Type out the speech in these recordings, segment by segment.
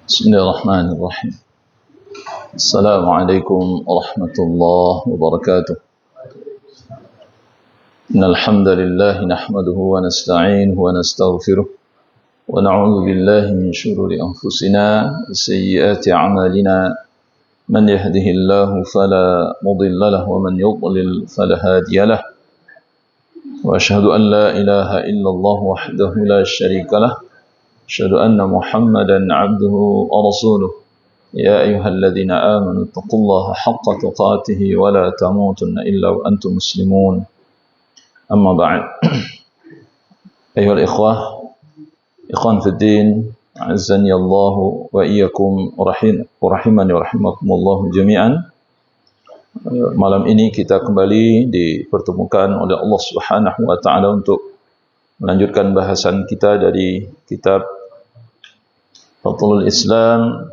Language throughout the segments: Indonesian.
Bismillahirrahmanirrahim. Assalamualaikum warahmatullahi wabarakatuh. Innal hamdalillah nahmaduhu wa nasta'inuhu wa nastaghfiruh wa na'udzu billahi min shururi anfusina wa sayyiati a'malina. Man yahdihillahu fala mudilla lahu wa man yudlil fala hadiya lahu. Wa asyhadu an la ilaha illallah wahdahu la syarika lahu. أشهد أن محمدا عبده ورسوله يا أيها الذين آمنوا اتقوا الله حق تقاته ولا تموتن إلا وأنتم مسلمون أما بعد أيها الإخوة إخوان في الدين أعزني الله وإياكم ورحمني ورحمكم الله جميعا. Malam ini kita kembali dipertemukan oleh Allah Subhanahu wa taala untuk melanjutkan bahasan kita dari kitab Fathul Islam,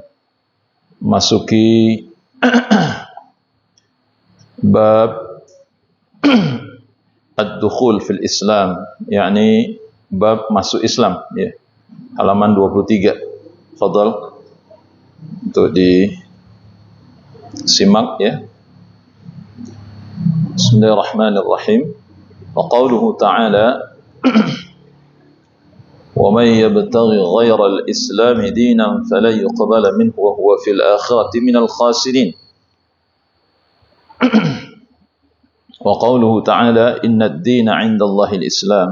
masuki bab ad-dukhul fil Islam, yakni bab masuk Islam, ya. Halaman 23. Fadhal untuk disimak, ya. Bismillahirrahmanirrahim. Wa qawluhu ta'ala وَمَنْ يَبْتَغِ غَيْرَ الْإِسْلَامِ دِينًا فَلَنْ يُقْبَلَ مِنْهُ وَهُوَ فِي الْآخِرَةِ مِنَ الْخَاسِرِينَ. وَقَوْلُهُ تَعَالَى إِنَّ الدِّينَ عِنْدَ اللَّهِ الْإِسْلَامِ.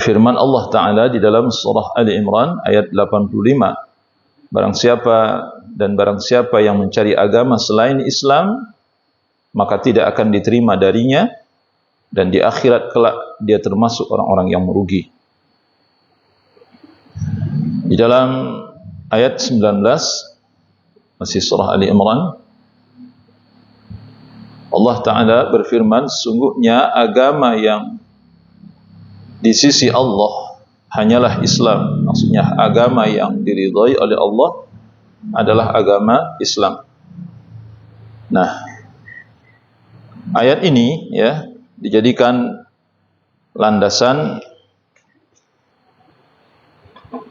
Firman Allah Ta'ala di dalam surah Ali Imran ayat 85, barang siapa yang mencari agama selain Islam, maka tidak akan diterima darinya, dan di akhirat kelak dia termasuk orang-orang yang merugi. Di dalam ayat 19 masih surah Ali Imran, Allah Ta'ala berfirman, sungguhnya agama yang di sisi Allah hanyalah Islam. Maksudnya agama yang diridhai oleh Allah adalah agama Islam. Nah, ayat ini, ya, dijadikan landasan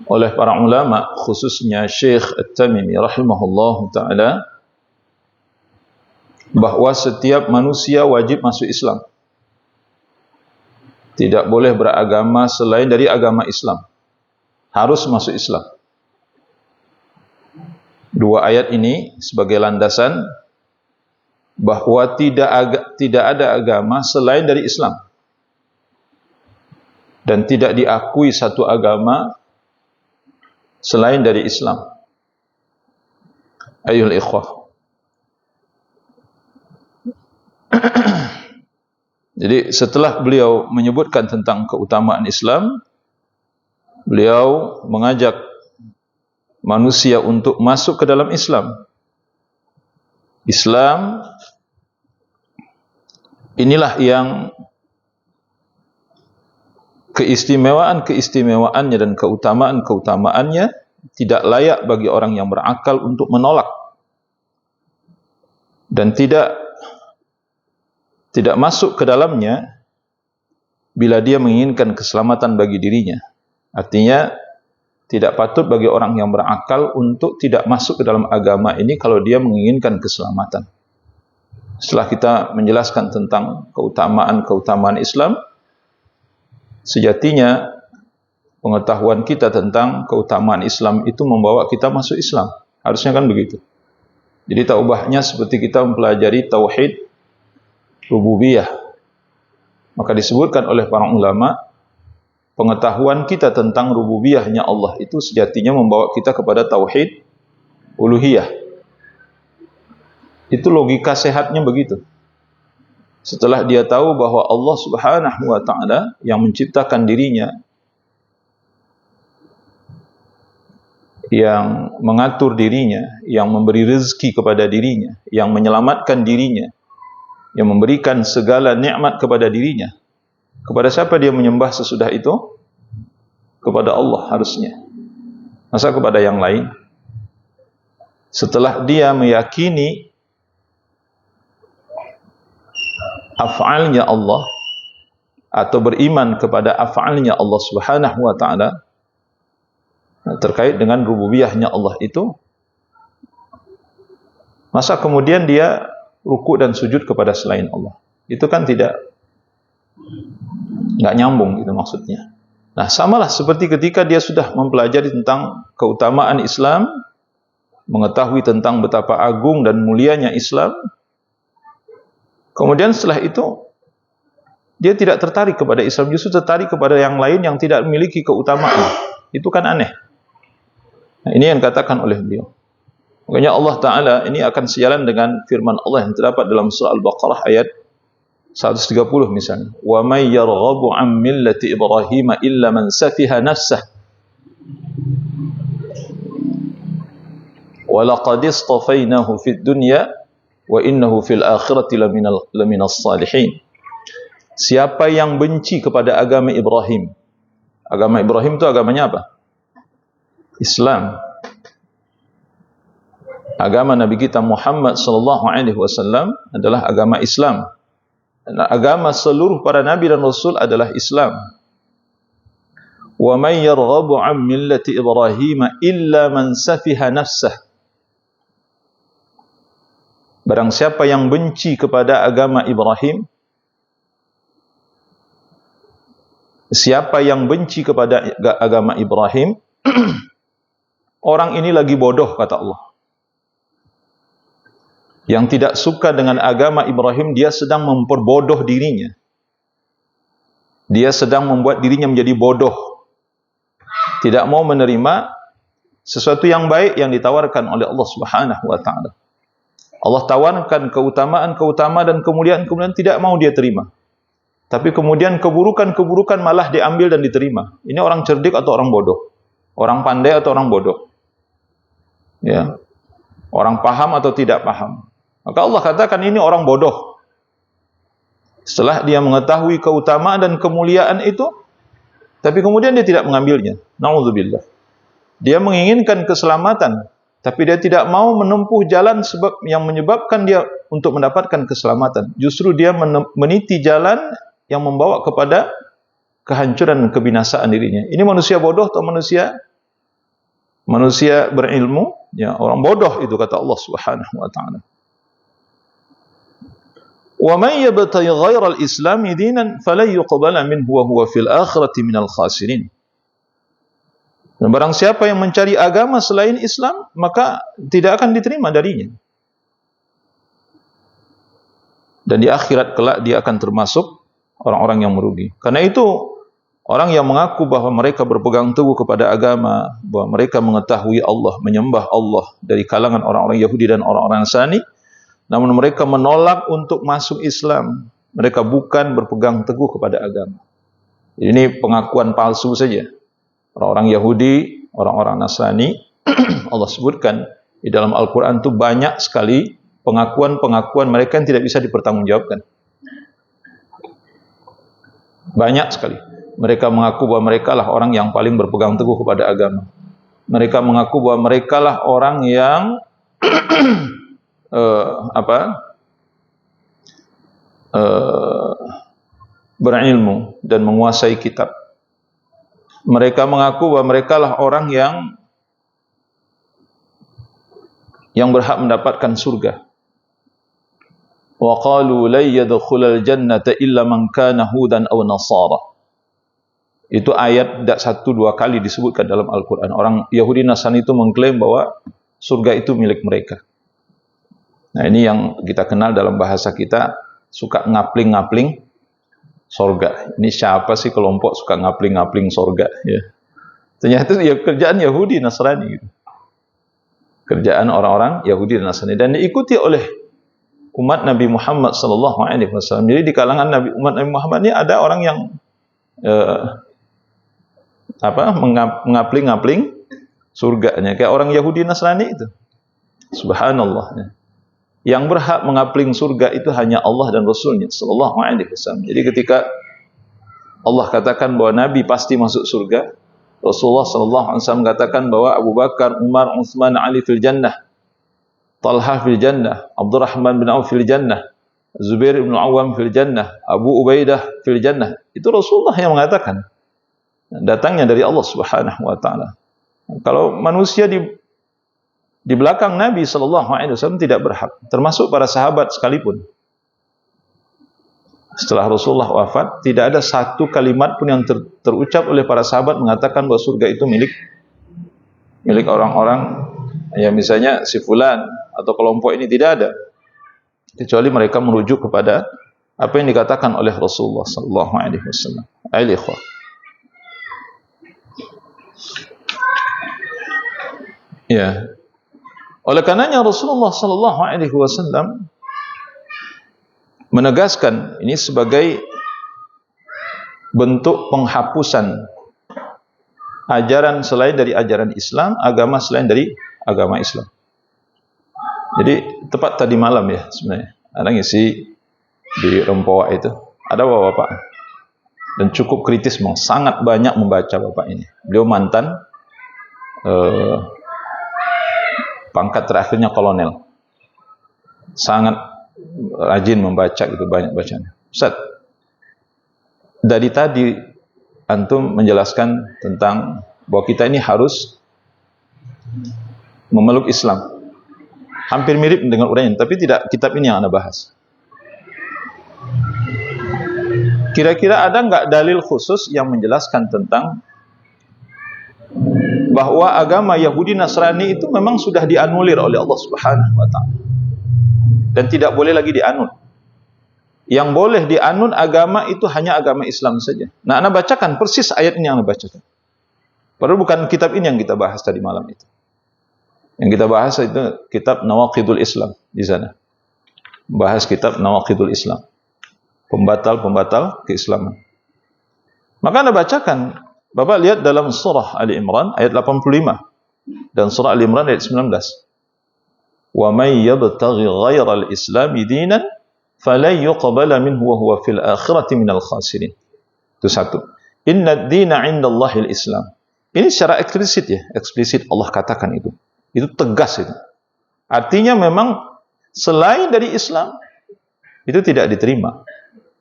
oleh para ulama, khususnya Syekh At-Tamimi rahimahullahu ta'ala, bahwa setiap manusia wajib masuk Islam. Tidak boleh beragama selain dari agama Islam. Harus masuk Islam. Dua ayat ini sebagai landasan bahwa tidak ada agama selain dari Islam, dan tidak diakui satu agama selain dari Islam. Ayyuhal ikhwah. Jadi setelah beliau menyebutkan tentang keutamaan Islam, beliau mengajak manusia untuk masuk ke dalam Islam. Islam inilah yang keistimewaan-keistimewaannya dan keutamaan-keutamaannya tidak layak bagi orang yang berakal untuk menolak, dan tidak masuk ke dalamnya bila dia menginginkan keselamatan bagi dirinya. Artinya tidak patut bagi orang yang berakal untuk tidak masuk ke dalam agama ini kalau dia menginginkan keselamatan. Setelah kita menjelaskan tentang keutamaan Islam, sejatinya pengetahuan kita tentang keutamaan Islam itu membawa kita masuk Islam. Harusnya kan begitu. Jadi tak ubahnya seperti kita mempelajari tauhid rububiyah. Maka disebutkan oleh para ulama, pengetahuan kita tentang rububiyahnya Allah itu sejatinya membawa kita kepada tauhid uluhiyah. Itu logika sehatnya begitu. Setelah dia tahu bahwa Allah Subhanahu wa ta'ala yang menciptakan dirinya, yang mengatur dirinya, yang memberi rezeki kepada dirinya, yang menyelamatkan dirinya, yang memberikan segala nikmat kepada dirinya, kepada siapa dia menyembah sesudah itu? Kepada Allah harusnya. Masa kepada yang lain? Setelah dia meyakini af'alnya Allah, atau beriman kepada af'alnya Allah Subhanahu wa taala terkait dengan rububiyahnya Allah itu, masa kemudian dia rukuk dan sujud kepada selain Allah. Itu kan nggak nyambung gitu maksudnya. Nah, samalah seperti ketika dia sudah mempelajari tentang keutamaan Islam, mengetahui tentang betapa agung dan mulianya Islam, kemudian setelah itu dia tidak tertarik kepada Islam, justru tertarik kepada yang lain yang tidak memiliki keutamaan. Itu kan aneh. Nah, ini yang dikatakan oleh beliau. Makanya Allah Ta'ala ini akan sejalan dengan firman Allah yang terdapat dalam surah Al-Baqarah ayat 130 misalnya. Wa may yarghabu 'an millati Ibrahim illa man safiha nafsah. Wa laqad istafainahu fid dunya wa innahu fil akhirati laminas salihin. Siapa yang benci kepada agama Ibrahim? Agama Ibrahim itu agamanya apa? Islam. Agama Nabi kita Muhammad sallallahu alaihi wasallam adalah agama Islam. Dan agama seluruh para nabi dan rasul adalah Islam. Wa may yarghabu 'an millati Ibrahim illa man safiha nafsah. Barang siapa yang benci kepada agama Ibrahim, siapa yang benci kepada agama Ibrahim, orang ini lagi bodoh, kata Allah. Yang tidak suka dengan agama Ibrahim, dia sedang memperbodoh dirinya. Dia sedang membuat dirinya menjadi bodoh. Tidak mau menerima sesuatu yang baik yang ditawarkan oleh Allah Subhanahu wa taala. Allah tawarkan keutamaan dan kemuliaan tidak mau dia terima. Tapi kemudian keburukan malah diambil dan diterima. Ini orang cerdik atau orang bodoh? Orang pandai atau orang bodoh? Ya. Orang paham atau tidak paham? Maka Allah katakan ini orang bodoh. Setelah dia mengetahui keutamaan dan kemuliaan itu, tapi kemudian dia tidak mengambilnya. Na'udzubillah. Dia menginginkan keselamatan, tapi dia tidak mau menempuh jalan sebab yang menyebabkan dia untuk mendapatkan keselamatan. Justru dia meniti jalan yang membawa kepada kehancuran dan kebinasaan dirinya. Ini manusia bodoh atau manusia berilmu? Ya, orang bodoh itu kata Allah Subhanahu wa taala. Wa may yabtaghi ghayra al-islam dinan falan yuqbala minhu wa huwa fil akhirati minal khasirin. Dan barang siapa yang mencari agama selain Islam, maka tidak akan diterima darinya. Dan di akhirat kelak dia akan termasuk orang-orang yang merugi. Karena itu orang yang mengaku bahwa mereka berpegang teguh kepada agama, bahwa mereka mengetahui Allah, menyembah Allah dari kalangan orang-orang Yahudi dan orang-orang Nasrani, namun mereka menolak untuk masuk Islam. Mereka bukan berpegang teguh kepada agama. Ini pengakuan palsu saja. Orang-orang Yahudi, orang-orang Nasrani, Allah sebutkan di dalam Al-Quran itu banyak sekali pengakuan-pengakuan mereka yang tidak bisa dipertanggungjawabkan. Banyak sekali. Mereka mengaku bahwa mereka lah orang yang paling berpegang teguh kepada agama. Mereka mengaku bahwa mereka lah orang yang berilmu dan menguasai kitab. Mereka mengaku bahwa mereka lah orang yang berhak mendapatkan surga. Wa qalu la yadkhulul jannata illa man kana hudan aw nasara. Itu ayat tidak 1-2 kali disebutkan dalam Al-Quran. Orang Yahudi Nasrani itu mengklaim bahwa surga itu milik mereka. Nah, ini yang kita kenal dalam bahasa kita, suka ngapling-ngapling sorga. Ini siapa sih kelompok suka ngapling-ngapling sorga? Ya. Ternyata itu ya kerjaan Yahudi Nasrani. Gitu. Kerjaan orang-orang Yahudi dan Nasrani. Dan diikuti oleh umat Nabi Muhammad SAW. Jadi di kalangan umat Nabi Muhammad ini ada orang yang mengapling-ngapling surganya. Kayak orang Yahudi Nasrani itu. Subhanallah. Yang berhak mengapling surga itu hanya Allah dan Rasulnya sallallahu alaihi wasallam. Jadi ketika Allah katakan bahwa Nabi pasti masuk surga, Rasulullah sallallahu alaihi wasallam katakan bahwa Abu Bakar, Umar, Utsman, Ali fil jannah, Talha fil jannah, Abdurrahman bin Auf fil jannah. Zubair bin Awam fil jannah, Abu Ubaidah fil jannah. Itu Rasulullah yang mengatakan. Datangnya dari Allah Subhanahu wa taala. Kalau manusia di belakang Nabi sallallahu alaihi wasallam tidak berhak, termasuk para sahabat sekalipun. Setelah Rasulullah wafat, tidak ada satu kalimat pun yang terucap oleh para sahabat mengatakan bahwa surga itu milik orang-orang, ya misalnya si fulan atau kelompok ini, tidak ada. Kecuali mereka merujuk kepada apa yang dikatakan oleh Rasulullah sallallahu alaihi wasallam. Al-ikhwah. Ya. Oleh karenanya Rasulullah sallallahu alaihi wasallam menegaskan ini sebagai bentuk penghapusan ajaran selain dari ajaran Islam, agama selain dari agama Islam. Jadi tepat tadi malam ya sebenarnya, ada ngisi di Rempoa itu, ada bapak-bapak dan cukup kritis, sangat banyak membaca bapak ini. Beliau mantan pangkat terakhirnya kolonel, sangat rajin membaca gitu, banyak bacanya. Ustaz, dari tadi antum menjelaskan tentang bahwa kita ini harus memeluk Islam. Hampir mirip dengan uraian, tapi tidak kitab ini yang Anda bahas. Kira-kira ada nggak dalil khusus yang menjelaskan tentang bahwa agama Yahudi Nasrani itu memang sudah dianulir oleh Allah Subhanahu wa taala dan tidak boleh lagi dianut. Yang boleh dianut agama itu hanya agama Islam saja. Nah, Anda bacakan persis ayat ini yang Anda bacakan. Padahal bukan kitab ini yang kita bahas tadi malam itu. Yang kita bahas itu kitab Nawaqidul Islam di sana. Bahas kitab Nawaqidul Islam. Pembatal-pembatal keislaman. Maka Anda bacakan, Bapak lihat dalam surah Ali Imran ayat 85 dan surah Ali Imran ayat 19. Wa may yabtaghi ghairal islami dinan falan yuqbala minhu wa huwa fil akhirati minal khasirin. Itu satu. Inna ad-dina 'indallahi al-Islam. Ini secara eksplisit ya, eksplisit Allah katakan itu. Itu tegas itu. Artinya memang selain dari Islam itu tidak diterima.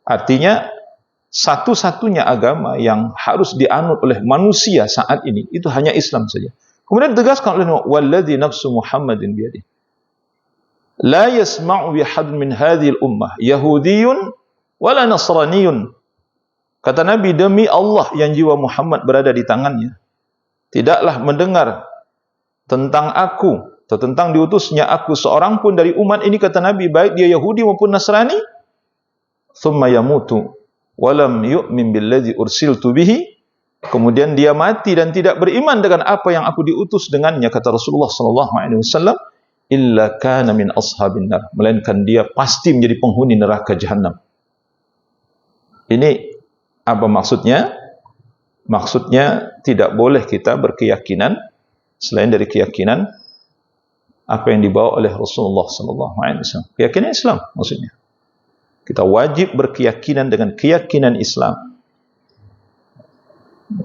Artinya satu-satunya agama yang harus dianut oleh manusia saat ini itu hanya Islam saja. Kemudian ditegaskan oleh walladzi nafsu Muhammadin biyadihi. La yasma'u bihad min hadhil ummah yahudiyyun wala nasraniyyun. Kata Nabi, demi Allah yang jiwa Muhammad berada di tangannya, tidaklah mendengar tentang aku atau tentang diutusnya aku seorang pun dari umat ini, kata Nabi, baik dia Yahudi maupun Nasrani, thumma yamutu walam yu'min billadzi ursiltu bihi, kemudian dia mati dan tidak beriman dengan apa yang aku diutus dengannya, kata Rasulullah sallallahu alaihi wasallam, illa kana min ashabin nar, melainkan dia pasti menjadi penghuni neraka jahanam. Ini apa maksudnya? Maksudnya tidak boleh kita berkeyakinan selain dari keyakinan apa yang dibawa oleh Rasulullah sallallahu alaihi wasallam. Keyakinan Islam maksudnya. Kita wajib berkeyakinan dengan keyakinan Islam.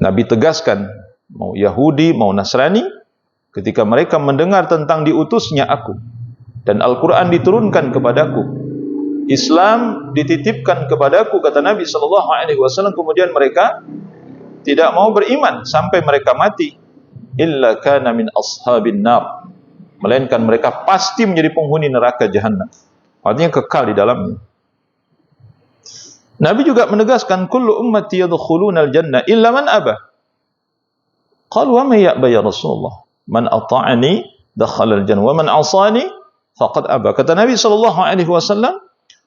Nabi tegaskan, mau Yahudi, mau Nasrani, ketika mereka mendengar tentang diutusnya aku dan Al-Quran diturunkan kepadaku, Islam dititipkan kepadaku, kata Nabi sallallahu alaihi wasallam, kemudian mereka tidak mau beriman sampai mereka mati, illa kana min ashabin nar, melainkan mereka pasti menjadi penghuni neraka jahanam. Artinya kekal di dalamnya. Nabi juga menegaskan, kullu ummati yadkhuluna al-jannah illa man aba. Qalu wa man ya'ba ya Rasulullah? Man ata'ani dakhala al-jannah wa man 'asani faqad aba. Kata Nabi sallallahu alaihi wasallam,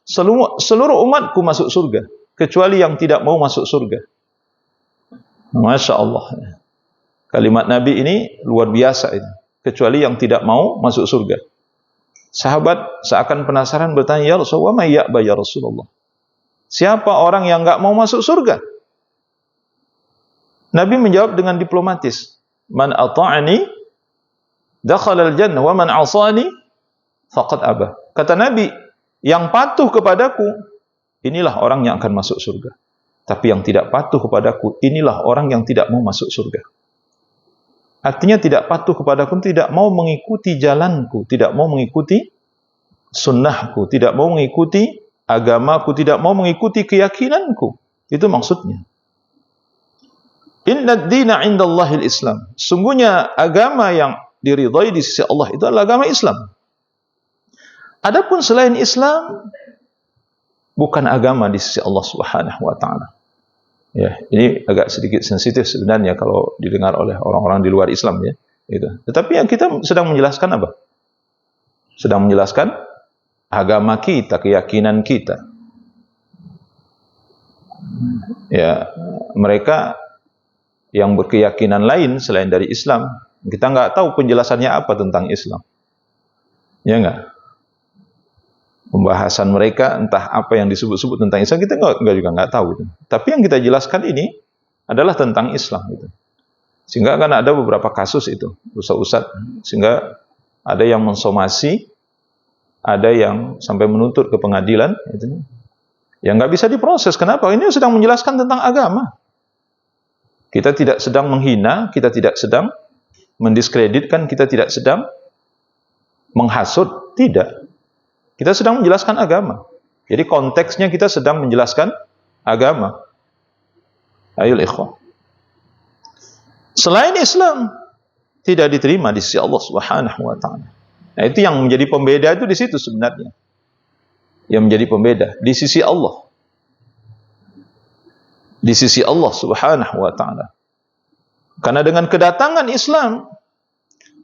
seluruh umatku masuk surga kecuali yang tidak mau masuk surga. Masya Allah. Kalimat Nabi ini luar biasa ini. Kecuali yang tidak mau masuk surga. Sahabat seakan penasaran bertanya, ya Rasulullah, ma ya'ba ya Rasulullah? Siapa orang yang enggak mau masuk surga? Nabi menjawab dengan diplomatis, man ata'ani dakhala al-jannah wa man 'asani faqad aba. Kata Nabi, yang patuh kepadaku inilah orang yang akan masuk surga. Tapi yang tidak patuh kepadaku inilah orang yang tidak mau masuk surga. Artinya tidak patuh kepadaku, tidak mau mengikuti jalanku, tidak mau mengikuti sunnahku, tidak mau mengikuti agamaku, tidak mau mengikuti keyakinanku. Itu maksudnya. Inna ad-dina 'indallahil Islam. Sungguhnya agama yang diridhai di sisi Allah itu adalah agama Islam. Adapun selain Islam bukan agama di sisi Allah Subhanahu wa taala. Ya, ini agak sedikit sensitif sebenarnya kalau didengar oleh orang-orang di luar Islam ya, gitu. Tetapi yang kita sedang menjelaskan apa? Sedang menjelaskan agama kita, keyakinan kita. Ya, mereka yang berkeyakinan lain selain dari Islam, kita nggak tahu penjelasannya apa tentang Islam. Ya nggak? Pembahasan mereka entah apa yang disebut-sebut tentang Islam, kita juga nggak tahu gitu. Tapi yang kita jelaskan ini adalah tentang Islam gitu. Sehingga kan ada beberapa kasus itu, ustaz-ustaz, sehingga ada yang mensomasi, ada yang sampai menuntut ke pengadilan gitu. Yang nggak bisa diproses. Kenapa? Ini sedang menjelaskan tentang agama. Kita tidak sedang menghina, kita tidak sedang mendiskreditkan, kita tidak sedang menghasut, tidak. Kita sedang menjelaskan agama. Jadi konteksnya kita sedang menjelaskan agama. Ayo ikhwan. Selain Islam tidak diterima di sisi Allah Subhanahu wa taala. Nah, itu yang menjadi pembeda itu di situ sebenarnya. Yang menjadi pembeda di sisi Allah. Di sisi Allah Subhanahu wa taala. Karena dengan kedatangan Islam,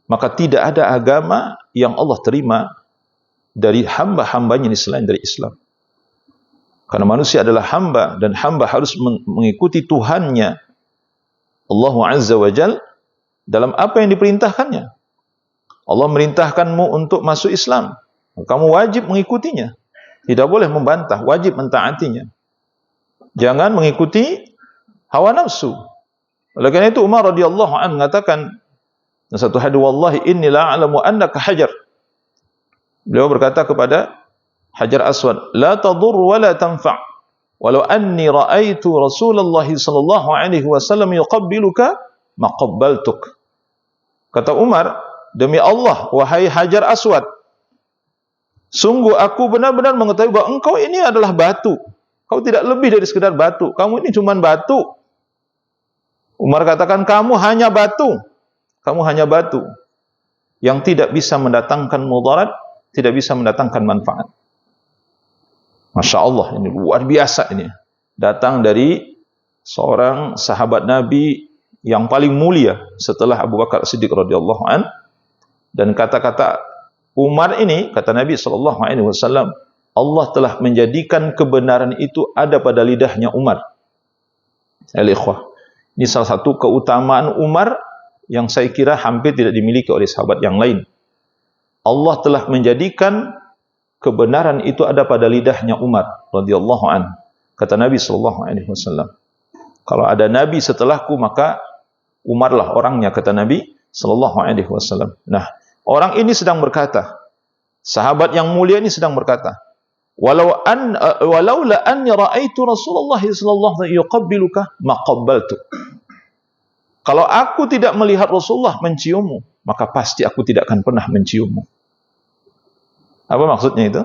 maka tidak ada agama yang Allah terima dari hamba-hambanya selain dari Islam. Karena manusia adalah hamba, dan hamba harus mengikuti Tuhannya, Allah Azza wa Jal, dalam apa yang diperintahkannya. Allah merintahkanmu untuk masuk Islam, kamu wajib mengikutinya. Tidak boleh membantah, wajib mentaatinya. Jangan mengikuti hawa nafsu. Oleh karena itu Umar radhiyallahu anhu mengatakan dalam satu hadis, wallahi inni la a'lamu annaka hajar. Beliau berkata kepada Hajar Aswad, la tadur wa la tanfa', walau anni ra'aitu Rasulullah sallallahu alaihi wasallam yuqabbiluka maqabbaltuk. Kata Umar, demi Allah wahai Hajar Aswad, sungguh aku benar-benar mengetahui bahwa engkau ini adalah batu. Kau tidak lebih dari sekedar batu. Kamu ini cuma batu. Umar katakan, kamu hanya batu. Kamu hanya batu yang tidak bisa mendatangkan mudarat, tidak bisa mendatangkan manfaat. Masya Allah, ini luar biasa ini. Datang dari seorang sahabat Nabi yang paling mulia setelah Abu Bakar Siddiq radhiyallahu an. Dan kata-kata Umar ini, kata Nabi SAW, Allah telah menjadikan kebenaran itu ada pada lidahnya Umar. Al-Ikhwah, ini salah satu keutamaan Umar yang saya kira hampir tidak dimiliki oleh sahabat yang lain. Allah telah menjadikan kebenaran itu ada pada lidahnya Umar radhiyallahu an. Kata Nabi SAW, kalau ada Nabi setelahku maka Umarlah orangnya, kata Nabi SAW. Nah, orang ini sedang berkata, sahabat yang mulia ini sedang berkata, walaula anni ra'aitu Rasulullah sallallahu alaihi yuqabbiluka maqabbaltu. Kalau aku tidak melihat Rasulullah menciummu, maka pasti aku tidak akan pernah menciummu. Apa maksudnya itu?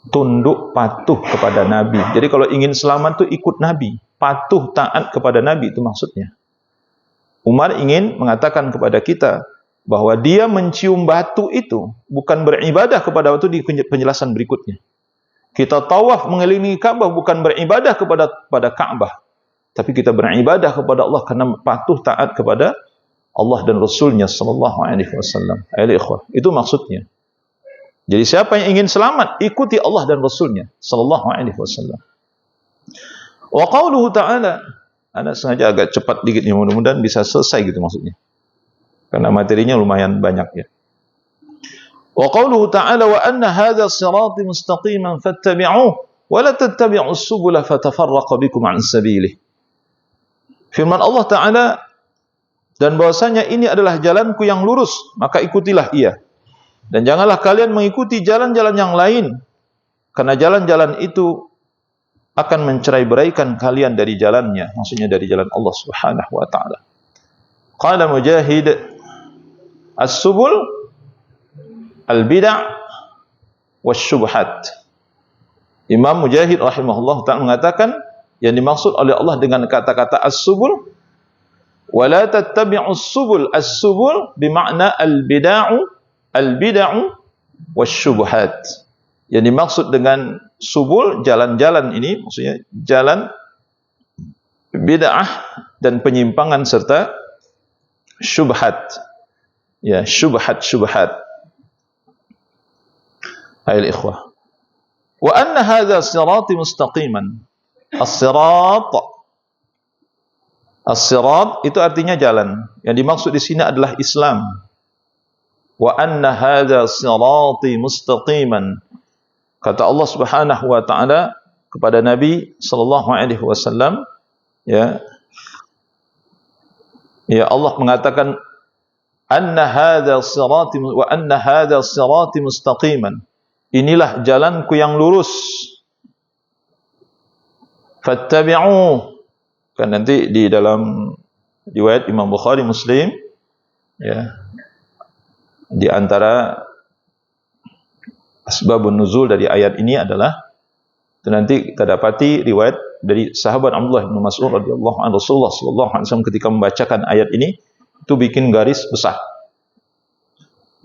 Tunduk patuh kepada Nabi. Jadi kalau ingin selamat tuh ikut Nabi, patuh taat kepada Nabi, itu maksudnya. Umar ingin mengatakan kepada kita bahwa dia mencium batu itu bukan beribadah kepada batu di penjelasan berikutnya. Kita tawaf mengelilingi Ka'bah bukan beribadah kepada Ka'bah, tapi kita beribadah kepada Allah karena patuh taat kepada Allah dan Rasulnya sallallahu alaihi wasallam. Itu maksudnya. Jadi siapa yang ingin selamat, ikuti Allah dan Rasulnya sallallahu alaihi wasallam. Wa qauluhu ta'ala, Anda sengaja agak cepat dikit ya, mudah-mudahan bisa selesai gitu maksudnya. Karena materinya lumayan banyak ya. Wa qauluhu ta'ala wa anna hadha sirati mustaqiman fattabi'uhu wa la tattabi'us subula fatafarraqa bikum 'an sabilihi. Firman Allah Ta'ala, dan bahwasanya ini adalah jalanku yang lurus, maka ikutilah ia. Dan janganlah kalian mengikuti jalan-jalan yang lain, karena jalan-jalan itu akan mencerai-beraikan kalian dari jalannya, maksudnya dari jalan Allah Subhanahu wa taala. Qala Mujahid, as-subul al-bid'ah wasyubhat. Imam Mujahid rahimahullah ta'ala mengatakan yang dimaksud oleh Allah dengan kata-kata as-subul, wala tattabi'us subul. As-subul bermakna al-bid'u wasyubhat. Yang dimaksud dengan subul, jalan-jalan ini maksudnya jalan bid'ah dan penyimpangan serta syubhat. Ya, syubhat. Ayol ikhwah. Wa anna hadha sirati mustaqiman. As-sirat itu artinya jalan. Yang dimaksud di sini adalah Islam. Wa anna hadha sirati mustaqiman. Kata Allah Subhanahu wa taala kepada Nabi sallallahu alaihi wasallam, ya Allah mengatakan anna hadza sirati wa anna hadza sirati mustaqiman. Inilah jalanku yang lurus. Fattabi'u. Kan nanti di dalam riwayat Imam Bukhari Muslim, ya, di antara asbabun nuzul dari ayat ini adalah itu nanti kita dapati riwayat dari sahabat Abdullah bin Mas'ud radhiyallahu anhu, Rasulullah sallallahu alaihi wasallam ketika membacakan ayat ini itu bikin garis besar.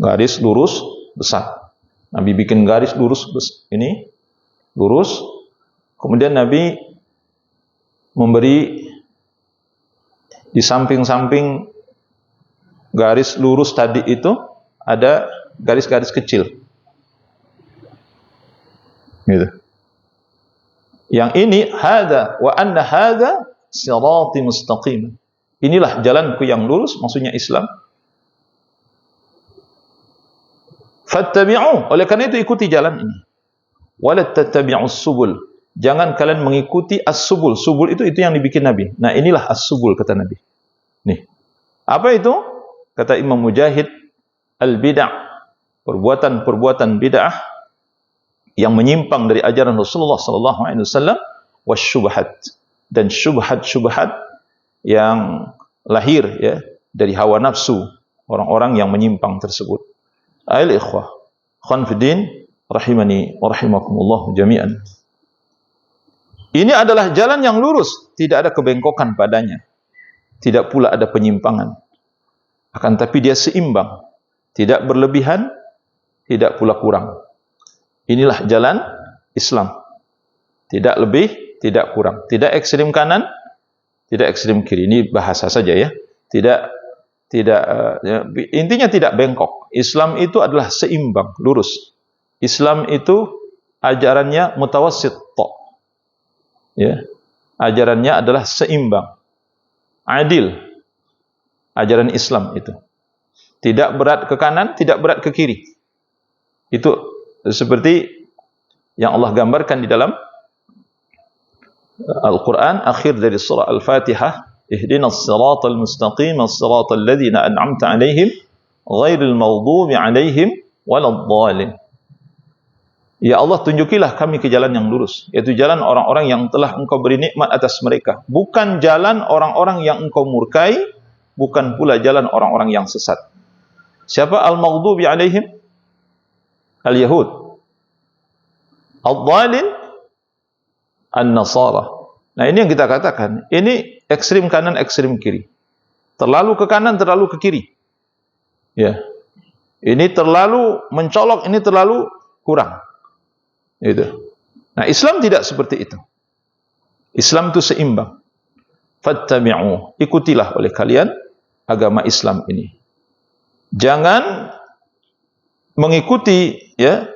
Garis lurus besar. Nabi bikin garis lurus ini lurus. Kemudian Nabi memberi di samping-samping garis lurus tadi itu ada garis-garis kecil. Gitu. Yang ini hadza wa anna hadza sirati mustaqim. Inilah jalanku yang lurus, maksudnya Islam. Fattabi'u, oleh karena itu ikuti jalan ini. Wala tattabi'us subul. Jangan kalian mengikuti as-subul. Subul itu yang dibikin Nabi. Nah, inilah as-subul kata Nabi. Nih. Apa itu? Kata Imam Mujahid, al-bid'ah, perbuatan-perbuatan bid'ah yang menyimpang dari ajaran Rasulullah sallallahu alaihi wasallam, wasyubhat, dan syubhat-syubhat yang lahir ya dari hawa nafsu orang-orang yang menyimpang tersebut. Ayol ikhwah, khon fiddin rahimani wa rahimakumullah jami'an. Ini adalah jalan yang lurus, tidak ada kebengkokan padanya. Tidak pula ada penyimpangan. Akan tapi dia seimbang, tidak berlebihan, tidak pula kurang. Inilah jalan Islam. Tidak lebih, tidak kurang. Tidak ekstrim kanan, tidak ekstrim kiri. Ini bahasa saja ya. Intinya tidak bengkok. Islam itu adalah seimbang, lurus. Islam itu ajarannya mutawassit. Ya. Ajarannya adalah seimbang. Adil. Ajaran Islam itu. Tidak berat ke kanan, tidak berat ke kiri. Itu seperti yang Allah gambarkan di dalam Al-Quran akhir dari surah Al-Fatihah, ihdinas siratal mustaqim as-siratal ladzina an'amta 'alaihim ghairil maghdubi 'alaihim waladdallin. Ya Allah, tunjukilah kami ke jalan yang lurus, yaitu jalan orang-orang yang telah Engkau beri nikmat atas mereka, bukan jalan orang-orang yang Engkau murkai, bukan pula jalan orang-orang yang sesat. Siapa al-maghdubi 'alaihim? Al-Yahud. Al-Dhalin, An-Nasara. Nah, ini yang kita katakan. Ini ekstrim kanan, ekstrim kiri. Terlalu ke kanan, terlalu ke kiri. Ya. Ini terlalu mencolok, ini terlalu kurang. Itu. Nah, Islam tidak seperti itu. Islam itu seimbang. Fattabi'u. Ikutilah oleh kalian agama Islam ini. Jangan mengikuti ya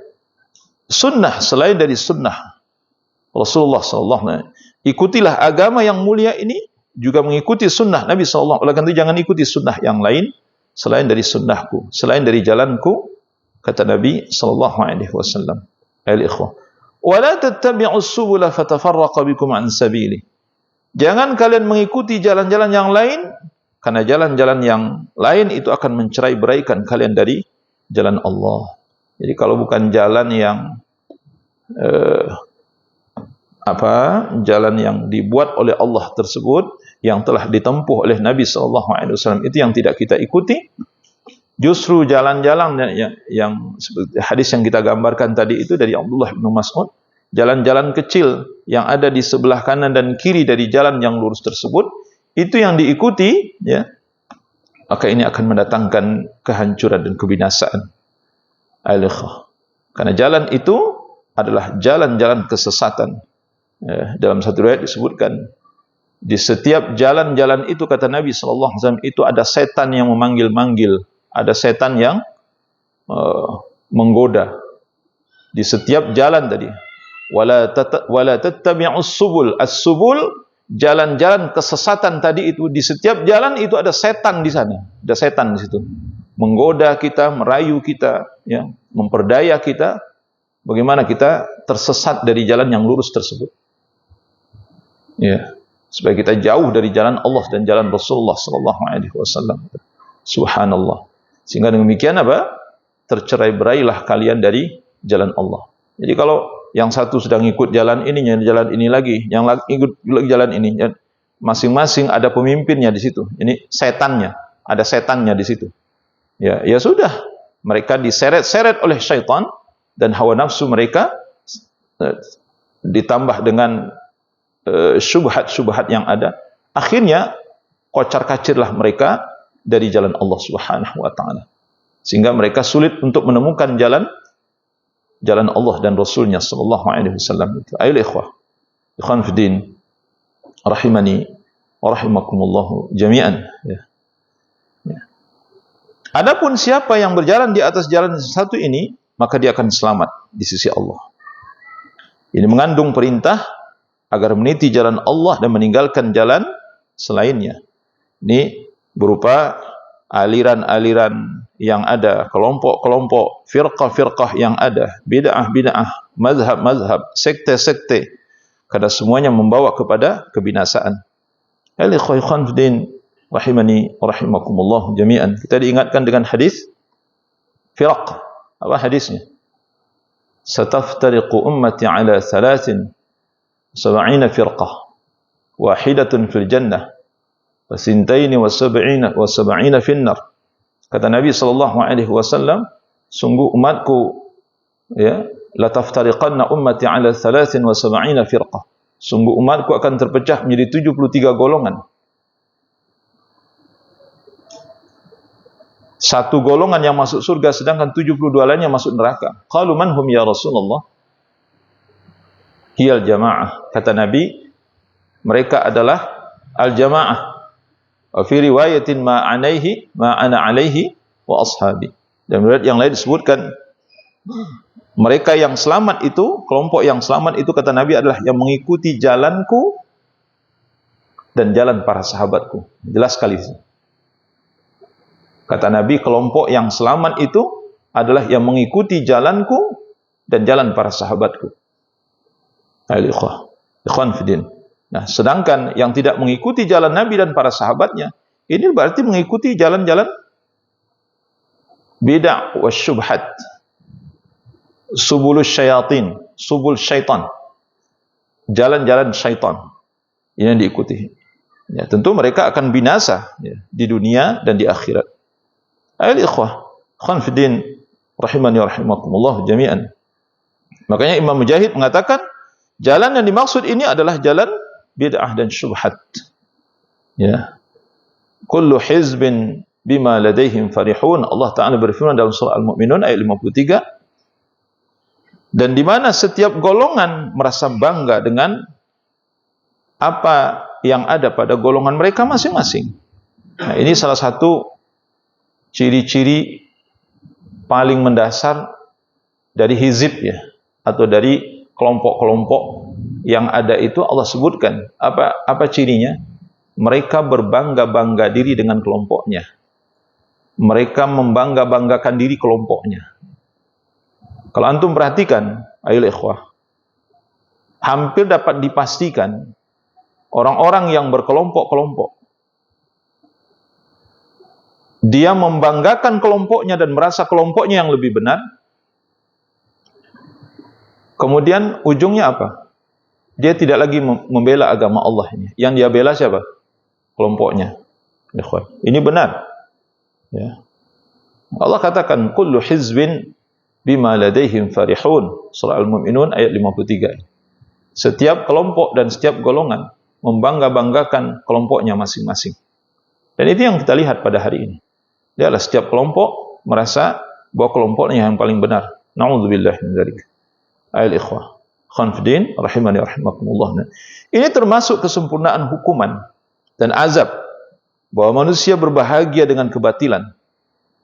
sunnah selain dari sunnah Rasulullah sallallahu alaihi wasallam. Ikutilah agama yang mulia ini, juga mengikuti sunnah Nabi sallallahu alaihi wasallam. Jangan ikuti sunnah yang lain selain dari sunnahku, selain dari jalanku, kata Nabi sallallahu alaihi wasallam. Al-ikhwah, wa la tattabi'us subula fatafarraqa bikum an sabili. Jangan kalian mengikuti jalan-jalan yang lain, karena jalan-jalan yang lain itu akan mencerai-beraikan kalian dari jalan Allah. Jadi kalau bukan jalan yang jalan yang dibuat oleh Allah tersebut, yang telah ditempuh oleh Nabi sallallahu alaihi wasallam, itu yang tidak kita ikuti, Justru jalan-jalan yang seperti hadis yang kita gambarkan tadi itu dari Abdullah bin Mas'ud, jalan-jalan kecil yang ada di sebelah kanan dan kiri dari jalan yang lurus tersebut, itu yang diikuti, ya, maka ini akan mendatangkan kehancuran dan kebinasaan. Karena jalan itu adalah jalan-jalan kesesatan. Dalam satu riwayat disebutkan, di setiap jalan-jalan itu, kata Nabi SAW, itu ada setan yang memanggil-manggil, ada setan yang menggoda. Di setiap jalan tadi, wala tattabi'us subul. As-subul, jalan-jalan kesesatan tadi itu, di setiap jalan itu ada setan di sana. Ada setan di situ. Menggoda kita, merayu kita, ya, memperdaya kita bagaimana kita tersesat dari jalan yang lurus tersebut. Ya, supaya kita jauh dari jalan Allah dan jalan Rasulullah sallallahu alaihi wasallam. Subhanallah. Sehingga dengan demikian apa? Tercerai-berailah kalian dari jalan Allah. Jadi kalau yang satu sedang ikut jalan ini, jalan ini lagi, yang ikut jalan ini, masing-masing ada pemimpinnya di situ. Ini setannya, ada setannya di situ. Ya, ya sudah, mereka diseret-seret oleh syaitan dan hawa nafsu mereka, ditambah dengan syubhat-syubhat yang ada. Akhirnya kocar-kacirlah mereka dari jalan Allah Subhanahu wa taala. Sehingga mereka sulit untuk menemukan jalan Allah dan Rasulnya sallallahu alaihi wasallam. Ayo ikhwah, ikhwan fiddin, rahimani wa rahimakumullah jami'an. Ya. Ya. Adapun siapa yang berjalan di atas jalan satu ini, maka dia akan selamat di sisi Allah. Ini mengandung perintah agar meniti jalan Allah dan meninggalkan jalan selainnya. Ini berupa aliran-aliran yang ada, kelompok-kelompok, firqah-firqah yang ada, bid'ah-bid'ah, mazhab-mazhab, sekte-sekte, karena semuanya membawa kepada kebinasaan. Ikhwan fiddin, rahimani rahimakumullah jami'an. Kita diingatkan dengan hadis firaq. Apa hadisnya? Sataftariqu ummati ala 73 firqah, wahidatun fil jannah, wasintaini wasab'ina finnar. Kata Nabi sallallahu alaihi wasallam, sungguh umatku, ya, la taftariqanna ummati ala 73 firqah. Sungguh umatku akan terpecah menjadi 73 golongan. Satu golongan yang masuk surga, sedangkan 72 lainnya masuk neraka. Qalu man hum ya Rasulullah? Hiyal jamaah. Kata Nabi, mereka adalah al-jamaah. Wa fi riwayatin ma ana alaihi wa ashabi. Dan riwayat yang lain disebutkan, mereka yang selamat itu, kelompok yang selamat itu, kata Nabi, adalah yang mengikuti jalanku dan jalan para sahabatku. Jelas sekali. Kata Nabi, kelompok yang selamat itu adalah yang mengikuti jalanku dan jalan para sahabatku. Ikhwan fiddin. Nah, sedangkan yang tidak mengikuti jalan Nabi dan para sahabatnya, ini berarti mengikuti jalan-jalan bid'ah wa syubhat, subulus syayatin, subul syaitan, jalan-jalan syaitan. Ini yang diikuti. Ya, tentu mereka akan binasa, ya, di dunia dan di akhirat. Ikhwan fiddin, rahimani rahimakumullah jami'an. Makanya Imam Mujahid mengatakan, jalan yang dimaksud ini adalah jalan bid'ah dan syubhat. Ya. Kullu hizbin bima ladaihim farihun. Allah Ta'ala berfirman dalam surah Al-Mu'minun ayat 53. Dan di mana setiap golongan merasa bangga dengan apa yang ada pada golongan mereka masing-masing. Nah, ini salah satu ciri-ciri paling mendasar dari hizib, ya, atau dari kelompok-kelompok yang ada itu. Allah sebutkan apa cirinya? Mereka berbangga-bangga diri dengan kelompoknya. Mereka membangga-banggakan diri kelompoknya. Kalau antum perhatikan, ayo ikhwah, hampir dapat dipastikan orang-orang yang berkelompok-kelompok, dia membanggakan kelompoknya dan merasa kelompoknya yang lebih benar. Kemudian ujungnya apa? Dia tidak lagi membela agama Allah ini. Yang dia bela siapa? Kelompoknya. Ini benar. Ya. Allah katakan kullu hizbin bima ladaihim farihun. Surah Al-Mu'minun ayat 53. Setiap kelompok dan setiap golongan membangga-banggakan kelompoknya masing-masing. Dan itu yang kita lihat pada hari ini. Dialah setiap kelompok merasa bahwa kelompoknya yang paling benar. Na'udzubillah min dzalik. Ayat ikhwah. Khanfidin rahimani rahimakumullah. Ini termasuk kesempurnaan hukuman dan azab bahwa manusia berbahagia dengan kebatilan.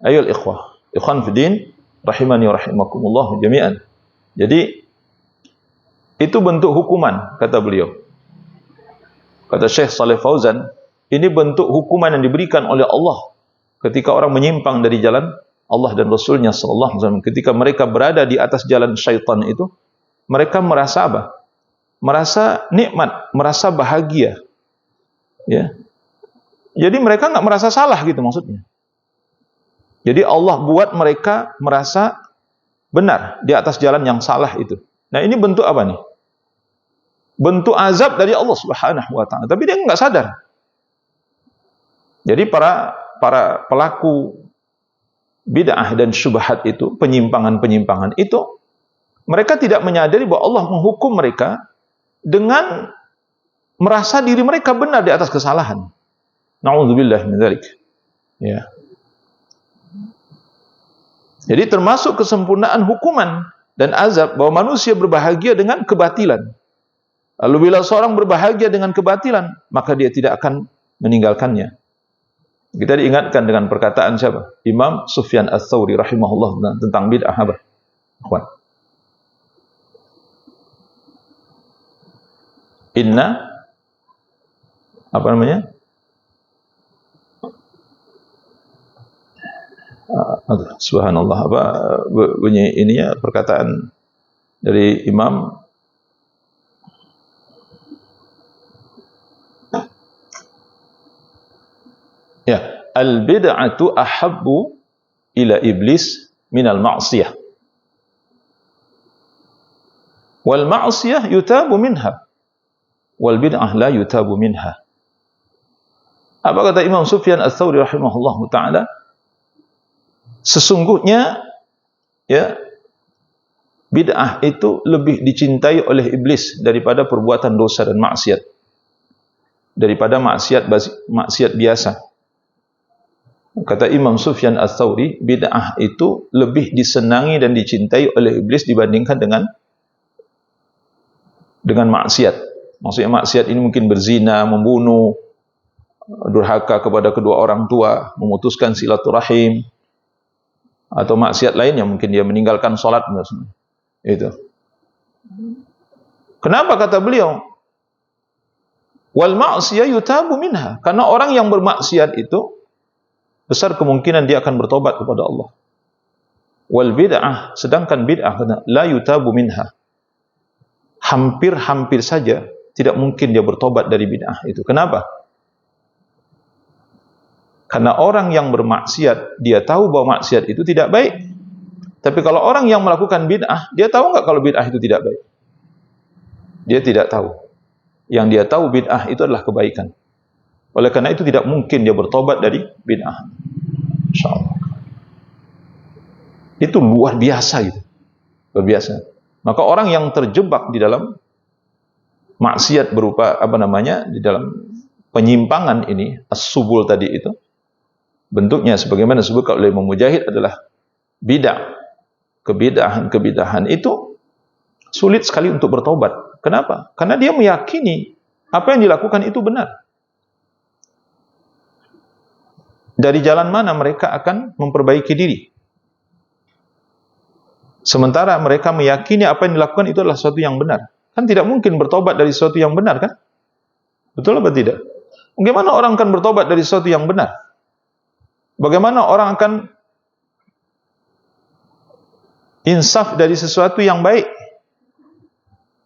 Ayat ikhwah. Ikhwan fidin rahimani rahimakumullah jami'an. Jadi itu bentuk hukuman, kata beliau. Kata Syekh Saleh Fauzan, ini bentuk hukuman yang diberikan oleh Allah ketika orang menyimpang dari jalan Allah dan Rasulnya sallallahu alaihi wasallam. Ketika mereka berada di atas jalan syaitan itu, mereka merasa apa? Merasa nikmat, merasa bahagia. Ya. Jadi mereka nggak merasa salah gitu maksudnya. Jadi Allah buat mereka merasa benar di atas jalan yang salah itu. Nah ini bentuk apa nih? Bentuk azab dari Allah Subhanahu wa ta'ala. Tapi dia nggak sadar. Jadi para pelaku bid'ah dan syubhat itu, penyimpangan-penyimpangan itu, mereka tidak menyadari bahwa Allah menghukum mereka dengan merasa diri mereka benar di atas kesalahan. Na'udzubillah min dzalik. Ya. Jadi termasuk kesempurnaan hukuman dan azab bahwa manusia berbahagia dengan kebatilan. Lalu bila seorang berbahagia dengan kebatilan, maka dia tidak akan meninggalkannya. Kita diingatkan dengan perkataan siapa? Imam Sufyan Ats-Tsauri rahimahullah tentang bid'ah apa? Ikhwan. Inna apa namanya? Aduh, subhanallah, apa bunyi ininya perkataan dari Imam ya, al-bid'atu ahabbu ila iblis minal ma'siyah. Wal ma'siyah yutabu minha. Wal bid'ah la yutabu minha. Apa kata Imam Sufyan Ats-Tsauri rahimahullahu taala? Sesungguhnya ya bid'ah itu lebih dicintai oleh iblis daripada perbuatan dosa dan maksiat. Daripada maksiat biasa. Kata Imam Sufyan Ats-Tsauri, bid'ah itu lebih disenangi dan dicintai oleh iblis dibandingkan dengan maksiat. Maksudnya maksiat ini mungkin berzina, membunuh, durhaka kepada kedua orang tua, memutuskan silaturahim, atau maksiat lainnya mungkin dia meninggalkan sholat. Itu. Kenapa kata beliau? Wal ma'siyah yutabu minha. Karena orang yang bermaksiat itu besar kemungkinan dia akan bertobat kepada Allah. Wal bid'ah, sedangkan bid'ah la yutabu minha. Hampir-hampir saja tidak mungkin dia bertobat dari bid'ah itu. Kenapa? Karena orang yang bermaksiat, dia tahu bahwa maksiat itu tidak baik. Tapi kalau orang yang melakukan bid'ah, dia tahu nggak kalau bid'ah itu tidak baik? Dia tidak tahu. Yang dia tahu bid'ah itu adalah kebaikan. Oleh karena itu tidak mungkin dia bertobat dari bid'ah. InsyaAllah. Itu luar biasa itu. Luar biasa. Maka orang yang terjebak di dalam maksiat berupa di dalam penyimpangan ini, as-subul tadi itu, bentuknya sebagaimana disebutkan oleh Imam Mujahid adalah bid'ah. Kebidahan itu sulit sekali untuk bertobat. Kenapa? Karena dia meyakini apa yang dilakukan itu benar. Dari jalan mana mereka akan memperbaiki diri? Sementara mereka meyakini apa yang dilakukan itu adalah sesuatu yang benar. Kan tidak mungkin bertobat dari sesuatu yang benar, kan? Betul apa tidak? Bagaimana orang akan bertobat dari sesuatu yang benar? Bagaimana orang akan insaf dari sesuatu yang baik?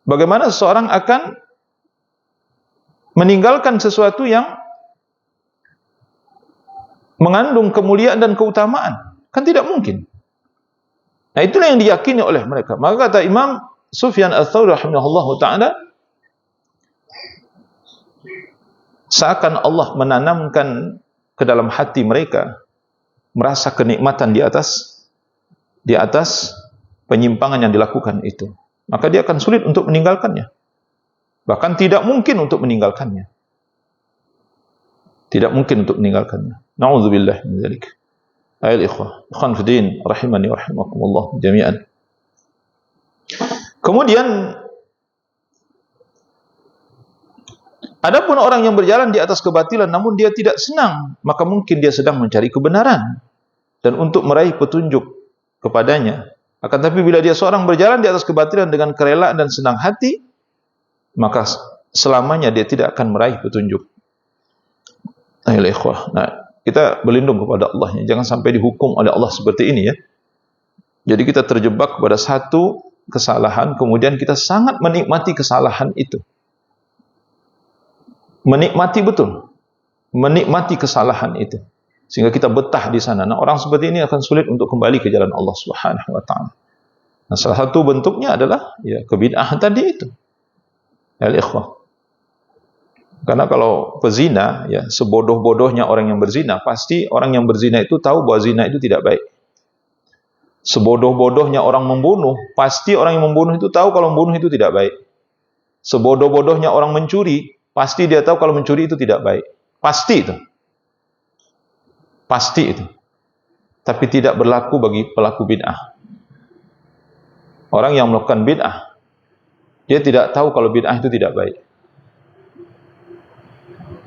Bagaimana seseorang akan meninggalkan sesuatu yang mengandung kemuliaan dan keutamaan? Kan tidak mungkin. Nah, itulah yang diyakini oleh mereka. Maka kata Imam Sufyan Ats-Tsauri rahimahullahu taala, seakan Allah menanamkan ke dalam hati mereka merasa kenikmatan di atas penyimpangan yang dilakukan itu, maka dia akan sulit untuk meninggalkannya. Bahkan tidak mungkin untuk meninggalkannya. Tidak mungkin untuk meninggalkannya. Na'udzubillah min dzalik. Ayol ikhwah, ikhwan fiddin, rahimani wa rahimakumullah jami'an. Kemudian adapun orang yang berjalan di atas kebatilan namun dia tidak senang, maka mungkin dia sedang mencari kebenaran dan untuk meraih petunjuk kepadanya. Akan tapi bila dia seorang berjalan di atas kebatilan dengan kerelaan dan senang hati, maka selamanya dia tidak akan meraih petunjuk. Ayolah ikhwah. Nah, kita berlindung kepada Allah. Jangan sampai dihukum oleh Allah seperti ini ya. Jadi kita terjebak pada satu kesalahan, kemudian kita sangat menikmati kesalahan itu. Menikmati betul. Menikmati kesalahan itu. Sehingga kita betah di sana. Nah, orang seperti ini akan sulit untuk kembali ke jalan Allah Subhanahu wa taala. Nah, salah satu bentuknya adalah ya kebid'ahan tadi itu. Al-ikhwah. Karena kalau pezina, ya sebodoh-bodohnya orang yang berzina, pasti orang yang berzina itu tahu bahwa zina itu tidak baik. Sebodoh-bodohnya orang membunuh, pasti orang yang membunuh itu tahu kalau membunuh itu tidak baik. Sebodoh-bodohnya orang mencuri, pasti dia tahu kalau mencuri itu tidak baik. Pasti itu. Pasti itu. Tapi tidak berlaku bagi pelaku bid'ah. Orang yang melakukan bid'ah, dia tidak tahu kalau bid'ah itu tidak baik.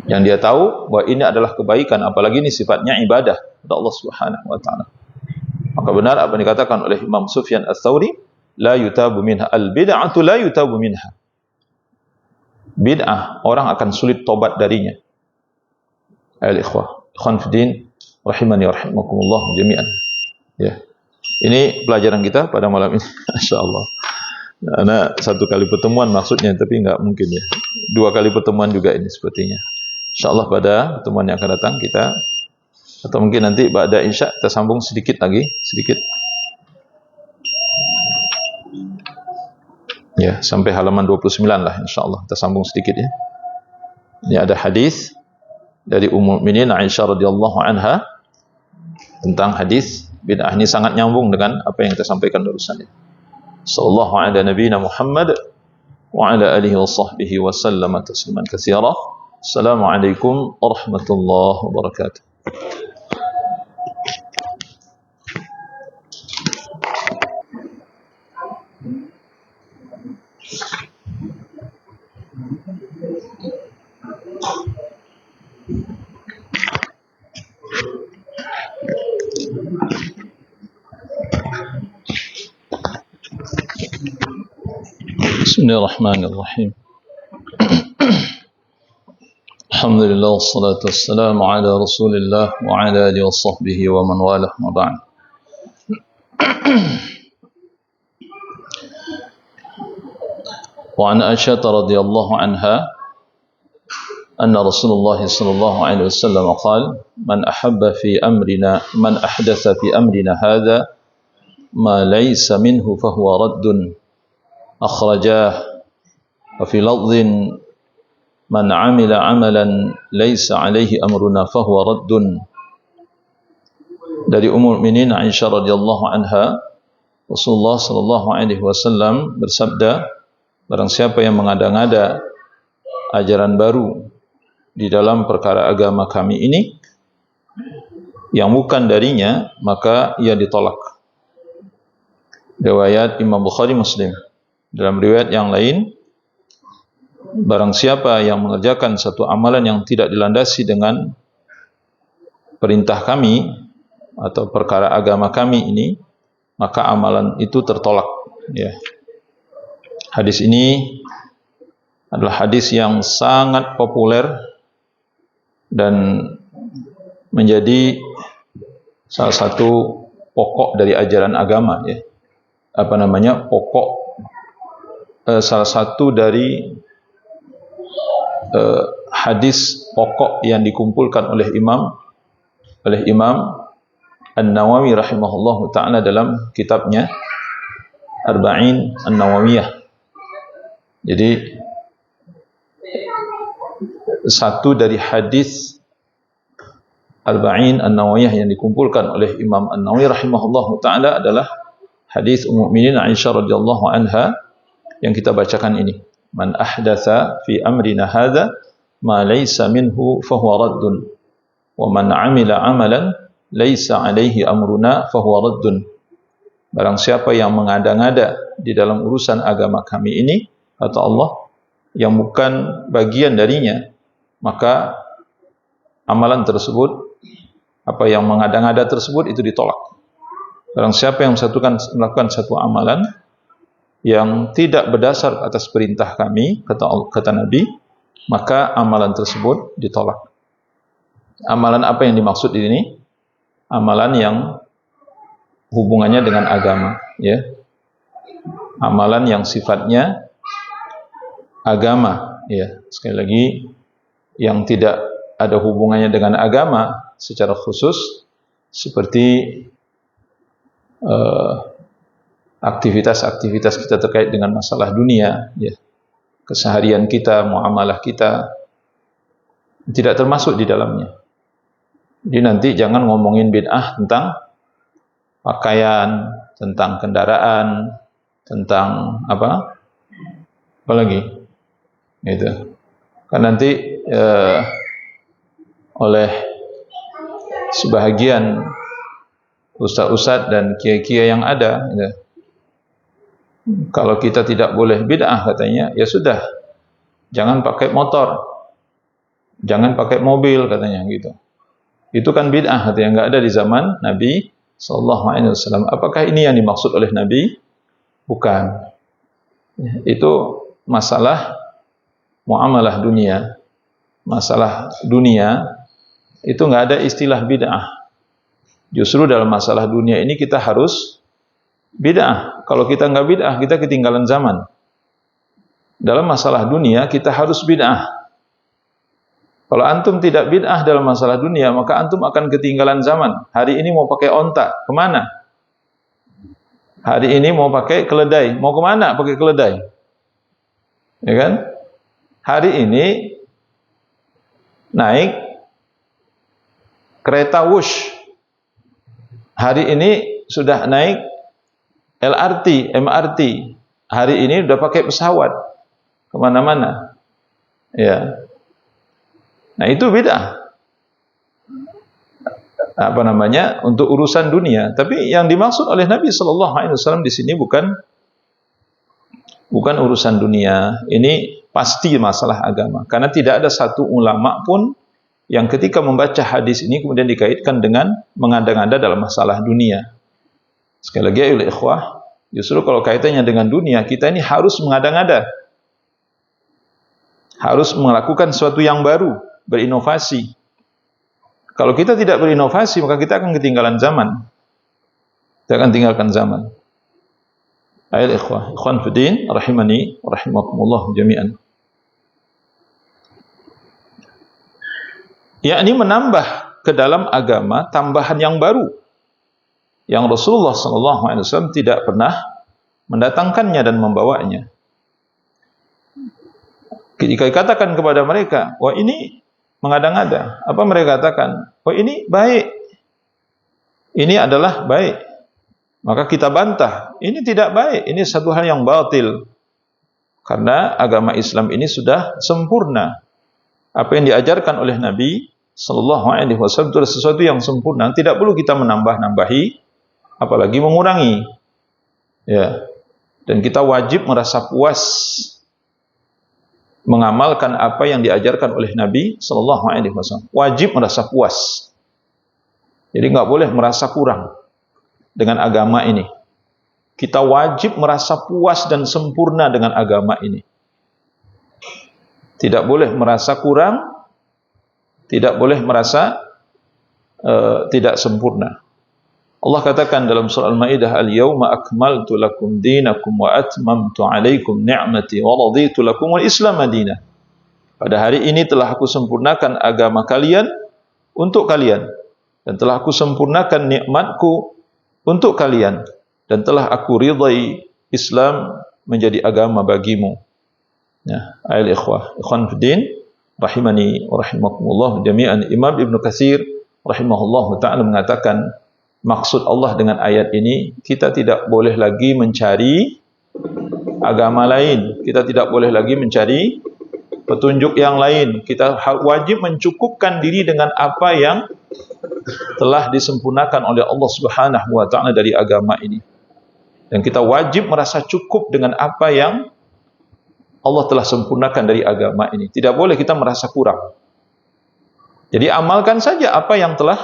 Yang dia tahu bahwa ini adalah kebaikan, apalagi ini sifatnya ibadah kepada Allah Subhanahu wa taala. Maka benar apa yang dikatakan oleh Imam Sufyan Ats-Tsauri, la yutabu minha, al-bid'atu la yutabu minha. Bid'ah orang akan sulit tobat darinya. Ayol ikhwah, ikhwan fiddin, rahimani wa rahimakumullah jami'an. Ya. Ini pelajaran kita pada malam ini, insyaallah. Karena satu kali pertemuan maksudnya, tapi enggak mungkin ya. 2 kali pertemuan juga ini sepertinya. InsyaAllah pada pertemuan yang akan datang kita, atau mungkin nanti ba'da isya kita sambung sedikit lagi, sedikit. Ya, sampai halaman 29 lah insyaallah kita sambung sedikit ya. Ini ada hadis dari Ummul Mukminin Aisyah radhiyallahu anha tentang hadis bid'ah. Ini sangat nyambung dengan apa yang kita sampaikan barusan ya. Sallallahu ala nabiyina Muhammad wa ala alihi wa sahbihi wa sallama tasliman katsira. Assalamualaikum warahmatullahi wabarakatuh. Bismillahirrahmanirrahim. Alhamdulillah wassalatu wassalamu ala Rasulillah wa ala alihi wa sahbihi wa man walah ma ba'd. Wa an Aisyah radhiyallahu anha anna Rasulullah sallallahu alaihi wasallam qala man ahabba fi amrina man ahdatha fi amrina hadha ma laysa minhu fa huwa raddun akhrajah wa fi lafdhin man amila amalan laysa alaihi amruna fahuwa raddun. Dari Ummul Mukminin Aisyah radhiyallahu anha, Rasulullah sallallahu alaihi wasallam bersabda, barang siapa yang mengada-ngada ajaran baru di dalam perkara agama kami ini yang bukan darinya, maka ia ditolak. Riwayat Imam Bukhari Muslim. Dalam riwayat yang lain, barang siapa yang mengerjakan satu amalan yang tidak dilandasi dengan perintah kami atau perkara agama kami ini, maka amalan itu tertolak ya. Hadis ini adalah hadis yang sangat populer dan menjadi salah satu pokok dari ajaran agama ya. Salah satu dari hadis pokok yang dikumpulkan oleh Imam An-Nawawi rahimahullahu ta'ala dalam kitabnya Arba'in An-Nawawiyah. Jadi satu dari hadis Arba'in An-Nawawiyah yang dikumpulkan oleh Imam An-Nawawi rahimahullahu taala adalah hadis Ummul Mukminin Aisyah radhiyallahu anha yang kita bacakan ini. Man ahdatsa fi amrina hadza ma laysa minhu fahuwa raddun wa man 'amila 'amalan laysa 'alaihi amruna fahuwa raddun. Barang siapa yang mengada-ngada di dalam urusan agama kami ini, kata Allah, yang bukan bagian darinya, maka amalan tersebut, apa yang mengada-ngada tersebut itu ditolak. Barang siapa yang melakukan satu amalan yang tidak berdasar atas perintah kami, kata Nabi, maka amalan tersebut ditolak. Amalan apa yang dimaksud di sini? Amalan yang hubungannya dengan agama, ya. Amalan yang sifatnya agama, ya. Sekali lagi, yang tidak ada hubungannya dengan agama secara khusus, seperti aktivitas-aktivitas kita terkait dengan masalah dunia, ya. Keseharian kita, muamalah kita, tidak termasuk di dalamnya. Jadi nanti jangan ngomongin bid'ah tentang pakaian, tentang kendaraan, tentang apa lagi, gitu. Kan nanti oleh sebahagian ustaz-ustaz dan kiai-kiai yang ada, gitu. Kalau kita tidak boleh bid'ah katanya, ya sudah, jangan pakai motor, jangan pakai mobil katanya, gitu. Itu kan bid'ah, yang nggak ada di zaman Nabi Sallallahu Alaihi Wasallam. Apakah ini yang dimaksud oleh Nabi? Bukan. Itu masalah muamalah dunia, masalah dunia itu nggak ada istilah bid'ah. Justru dalam masalah dunia ini kita harus bid'ah. Kalau kita nggak bid'ah, kita ketinggalan zaman. Dalam masalah dunia kita harus bid'ah. Kalau antum tidak bid'ah dalam masalah dunia, maka antum akan ketinggalan zaman. Hari ini mau pakai onta, kemana? Hari ini mau pakai keledai, mau kemana pakai keledai? Ya kan? Hari ini naik kereta wush. Hari ini sudah naik LRT, MRT. Hari ini sudah pakai pesawat kemana-mana. Ya. Nah itu bid'ah. Apa namanya? Untuk urusan dunia. Tapi yang dimaksud oleh Nabi Sallallahu Alaihi Wasallam di sini bukan urusan dunia. Ini pasti masalah agama. Karena tidak ada satu ulama pun yang ketika membaca hadis ini kemudian dikaitkan dengan mengada-ngada dalam masalah dunia. Sekali lagi, oleh ikhwah, justru kalau kaitannya dengan dunia, kita ini harus mengada-ngada. Harus melakukan sesuatu yang baru, berinovasi. Kalau kita tidak berinovasi, maka kita akan ketinggalan zaman. Kita akan tinggalkan zaman. Ayat ikhwah, ikhwan fiddin, rahimani, rahimakumullah jami'an. Yakni menambah ke dalam agama tambahan yang baru, yang Rasulullah SAW tidak pernah mendatangkannya dan membawanya. Jika dikatakan kepada mereka, wah ini mengada-ngada, apa mereka katakan? Oh ini baik, ini adalah baik. Maka kita bantah, ini tidak baik, ini satu hal yang batil. Karena agama Islam ini sudah sempurna. Apa yang diajarkan oleh Nabi Sallallahu Alaihi Wasallam itu adalah sesuatu yang sempurna. Tidak perlu kita menambah-nambahi, apalagi mengurangi. Ya. Dan kita wajib merasa puas mengamalkan apa yang diajarkan oleh Nabi Sallallahu Alaihi Wasallam. Wajib merasa puas. Jadi nggak boleh merasa kurang dengan agama ini. Kita wajib merasa puas dan sempurna dengan agama ini. Tidak boleh merasa kurang, tidak boleh merasa tidak sempurna. Allah katakan dalam surah Al-Maidah, "Al-yauma akmaltu lakum dinakum wa atmamtu 'alaikum ni'mati wa raditu lakum al-Islam madinah." Pada hari ini telah aku sempurnakan agama kalian untuk kalian, dan telah aku sempurnakan nikmatku untuk kalian, dan telah aku ridai Islam menjadi agama bagimu. Ya, ayat ikhwah, ikhwan fiddin, rahimani wa rahimakumullah jami'an. Imam Ibnu Katsir rahimahullah ta'ala mengatakan, maksud Allah dengan ayat ini, kita tidak boleh lagi mencari agama lain, kita tidak boleh lagi mencari petunjuk yang lain. Kita wajib mencukupkan diri dengan apa yang telah disempurnakan oleh Allah Subhanahu wa ta'ala dari agama ini. Dan kita wajib merasa cukup dengan apa yang Allah telah sempurnakan dari agama ini. Tidak boleh kita merasa kurang. Jadi amalkan saja apa yang telah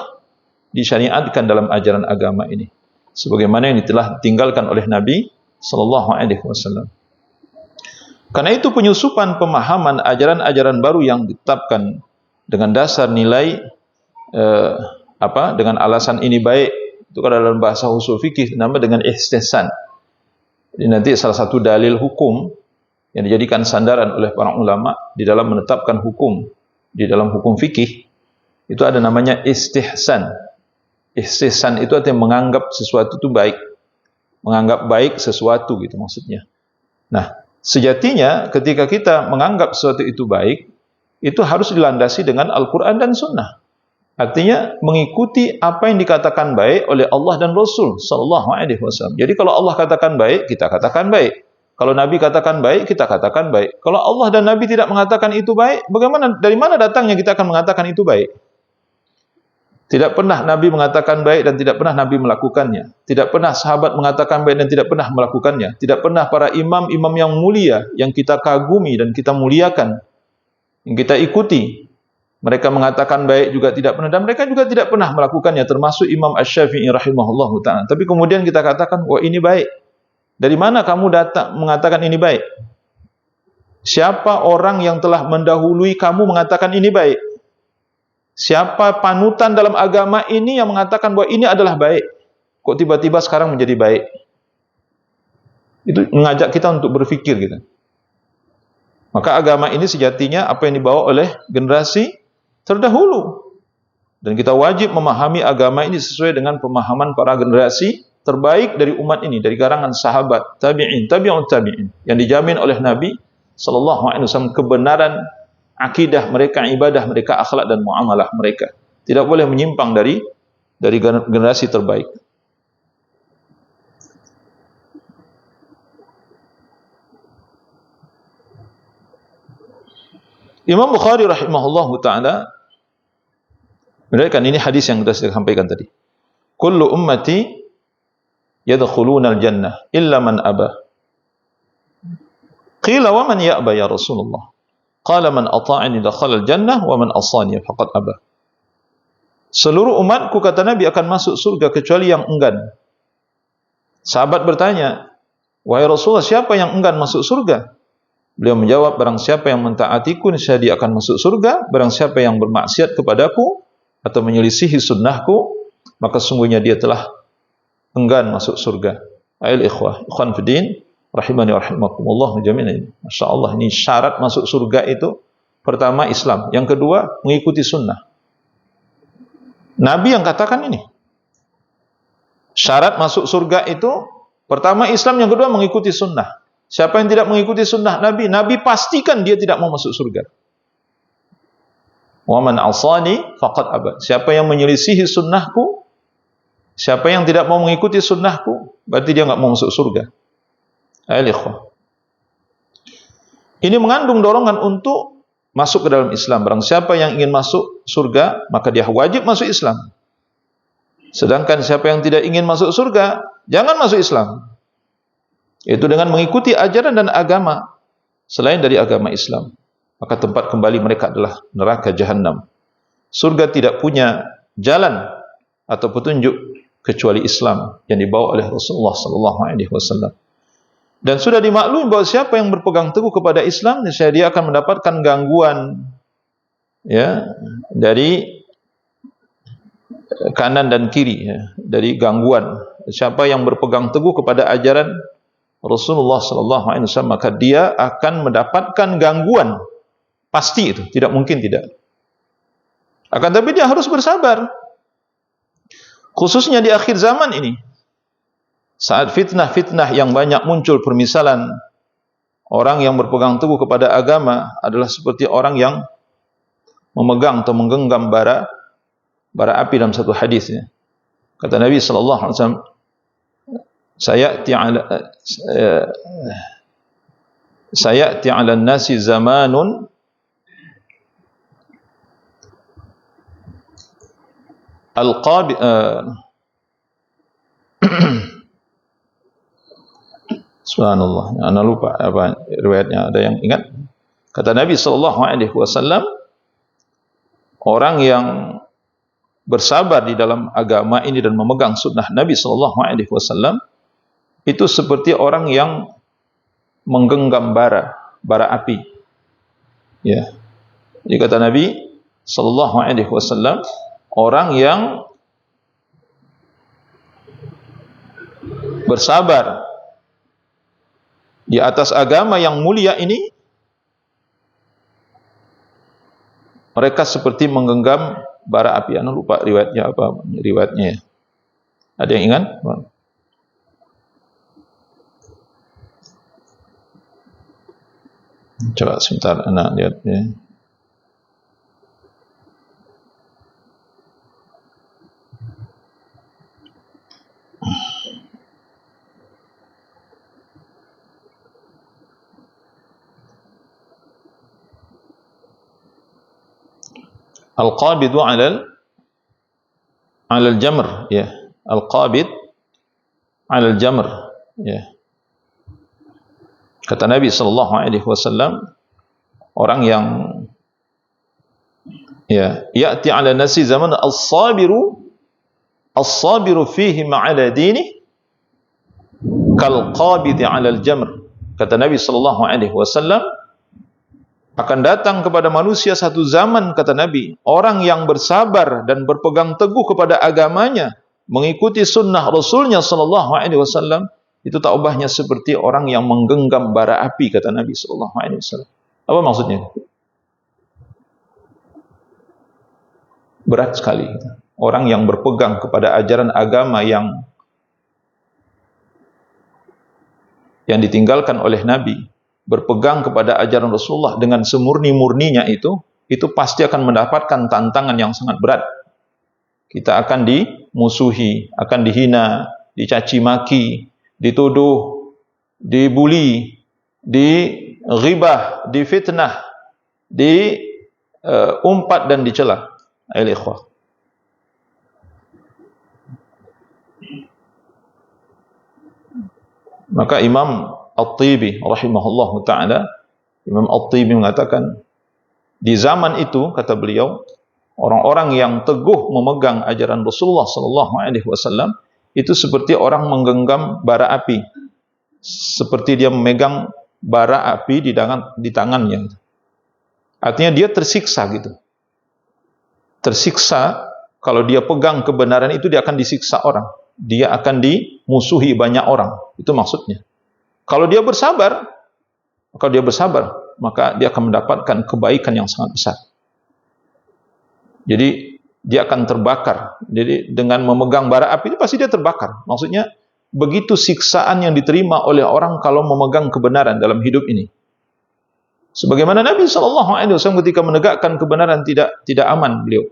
disyariatkan dalam ajaran agama ini, sebagaimana yang telah ditinggalkan oleh Nabi sallallahu alaihi wasallam. Karena itu penyusupan pemahaman ajaran-ajaran baru yang ditetapkan dengan dasar nilai dengan alasan ini baik, itu kalau dalam bahasa usul fikih nama dengan istihsan. Jadi nanti salah satu dalil hukum yang dijadikan sandaran oleh para ulama di dalam menetapkan hukum di dalam hukum fikih, itu ada namanya istihsan. Istihsan itu artinya menganggap sesuatu itu baik, menganggap baik sesuatu gitu maksudnya. Nah, sejatinya ketika kita menganggap sesuatu itu baik, itu harus dilandasi dengan Al-Quran dan Sunnah. Artinya mengikuti apa yang dikatakan baik oleh Allah dan Rasul sallallahu alaihi wasallam. Jadi kalau Allah katakan baik, kita katakan baik. Kalau Nabi katakan baik, kita katakan baik. Kalau Allah dan Nabi tidak mengatakan itu baik, bagaimana, dari mana datangnya kita akan mengatakan itu baik? Tidak pernah Nabi mengatakan baik dan tidak pernah Nabi melakukannya. Tidak pernah sahabat mengatakan baik dan tidak pernah melakukannya. Tidak pernah para imam-imam yang mulia, yang kita kagumi dan kita muliakan, yang kita ikuti, mereka mengatakan baik juga tidak pernah, dan mereka juga tidak pernah melakukannya, termasuk Imam Asy-Syafi'i rahimahullahu ta'ala. Tapi kemudian kita katakan, wah ini baik. Dari mana kamu datang mengatakan ini baik? Siapa orang yang telah mendahului kamu mengatakan ini baik? Siapa panutan dalam agama ini yang mengatakan bahwa ini adalah baik? Kok tiba-tiba sekarang menjadi baik? Itu mengajak kita untuk berpikir gitu. Maka agama ini sejatinya apa yang dibawa oleh generasi terdahulu. Dan kita wajib memahami agama ini sesuai dengan pemahaman para generasi terbaik dari umat ini, dari kalangan sahabat, tabi'in, tabi'ut tabi'in, yang dijamin oleh Nabi sallallahu alaihi wasallam kebenaran akidah mereka, ibadah mereka, akhlak dan muamalah mereka. Tidak boleh menyimpang dari generasi terbaik. Imam Bukhari rahimahullahu ta'ala meriwayatkan, ini hadis yang sudah saya sampaikan tadi. Kullu ummati yadkhuluna al-jannah illa man aba. Qila wa man ya'ba ya Rasulullah? Qala man ata'ani dakhala al-jannah wa man asani faqad aba. Seluruh umatku, kata Nabi, akan masuk surga kecuali yang enggan. Sahabat bertanya, wahai Rasulullah, siapa yang enggan masuk surga? Beliau menjawab, barang siapa yang mentaatiku niscaya dia akan masuk surga, barang siapa yang bermaksiat kepadaku atau menyelisihi sunnahku, maka sungguhnya dia telah enggan masuk surga. Ayol ikhwah, ikhwan fiddin, rahimani wa rahimakumullah jami'an. Masya Allah, ini syarat masuk surga itu, pertama Islam, yang kedua mengikuti sunnah. Nabi yang katakan ini. Syarat masuk surga itu, pertama Islam, yang kedua mengikuti sunnah. Siapa yang tidak mengikuti sunnah Nabi, Nabi pastikan dia tidak mau masuk surga. Wa man asani faqad aba. Siapa yang menyelisihi sunnahku, siapa yang tidak mau mengikuti sunnahku, berarti dia enggak mau masuk surga. Al-ikhwah. Ini mengandung dorongan untuk masuk ke dalam Islam. Barang siapa yang ingin masuk surga, maka dia wajib masuk Islam. Sedangkan siapa yang tidak ingin masuk surga, jangan masuk Islam. Itu dengan mengikuti ajaran dan agama selain dari agama Islam. Maka tempat kembali mereka adalah neraka Jahannam. Surga tidak punya jalan atau petunjuk kecuali Islam yang dibawa oleh Rasulullah sallallahu alaihi wasallam. Dan sudah dimaklumi bahwa siapa yang berpegang teguh kepada Islam, niscaya dia akan mendapatkan gangguan ya dari kanan dan kiri ya, dari gangguan. Siapa yang berpegang teguh kepada ajaran Rasulullah sallallahu alaihi wasallam, maka dia akan mendapatkan gangguan. Pasti itu, tidak mungkin tidak. Akan tapi dia harus bersabar. Khususnya di akhir zaman ini. Saat fitnah-fitnah yang banyak muncul, permisalan orang yang berpegang teguh kepada agama adalah seperti orang yang memegang atau menggenggam bara bara api dalam satu hadis ya. Kata Nabi sallallahu alaihi wasallam, sayati 'ala nasi zamanun al-qabi subhanallah, ana lupa apa riwayatnya, ada yang ingat? Kata Nabi sallallahu alaihi wasallam, orang yang bersabar di dalam agama ini dan memegang sunnah Nabi sallallahu alaihi wasallam itu seperti orang yang menggenggam bara api. Ya. Jadi kata Nabi sallallahu alaihi wasallam, orang yang bersabar di atas agama yang mulia ini, mereka seperti menggenggam bara api. Anu lupa riwayatnya apa riwayatnya. Ada yang ingat? Coba sebentar anak lihat ya. Al-qabidu 'ala al-jamr ya. Al-qabid 'ala al-jamr ya. Kata Nabi sallallahu alaihi wasallam, orang yang ya ya'ti 'ala nasi zaman as-sabiru fihi ma'ala dini kal qabid 'ala al-jamr. Kata Nabi sallallahu alaihi wasallam, akan datang kepada manusia satu zaman, kata Nabi, orang yang bersabar dan berpegang teguh kepada agamanya, mengikuti sunnah Rasulnya sallallahu alaihi wasallam, itu tak ubahnya seperti orang yang menggenggam bara api, kata Nabi sallallahu alaihi wasallam. Apa maksudnya? Berat sekali. Orang yang berpegang kepada ajaran agama yang ditinggalkan oleh Nabi, berpegang kepada ajaran Rasulullah dengan semurni-murninya itu pasti akan mendapatkan tantangan yang sangat berat. Kita akan dimusuhi, akan dihina, dicaci maki, dituduh, dibuli, dighibah, difitnah, diumpat dan dicela. Ayol ikhwah. Maka Imam At-Tibi rahimahullahu ta'ala, Imam At-Tibi mengatakan, di zaman itu, kata beliau, orang-orang yang teguh memegang ajaran Rasulullah sallallahu alaihi wasallam itu seperti orang menggenggam bara api, seperti dia memegang bara api di tangannya. Artinya dia tersiksa gitu. Tersiksa kalau dia pegang kebenaran itu, dia akan disiksa orang, dia akan dimusuhi banyak orang. Itu maksudnya. Kalau dia bersabar, maka dia akan mendapatkan kebaikan yang sangat besar. Jadi dia akan terbakar. Jadi dengan memegang bara api itu pasti dia terbakar. Maksudnya begitu siksaan yang diterima oleh orang kalau memegang kebenaran dalam hidup ini. Sebagaimana Nabi sallallahu alaihi wasallam ketika menegakkan kebenaran tidak aman beliau.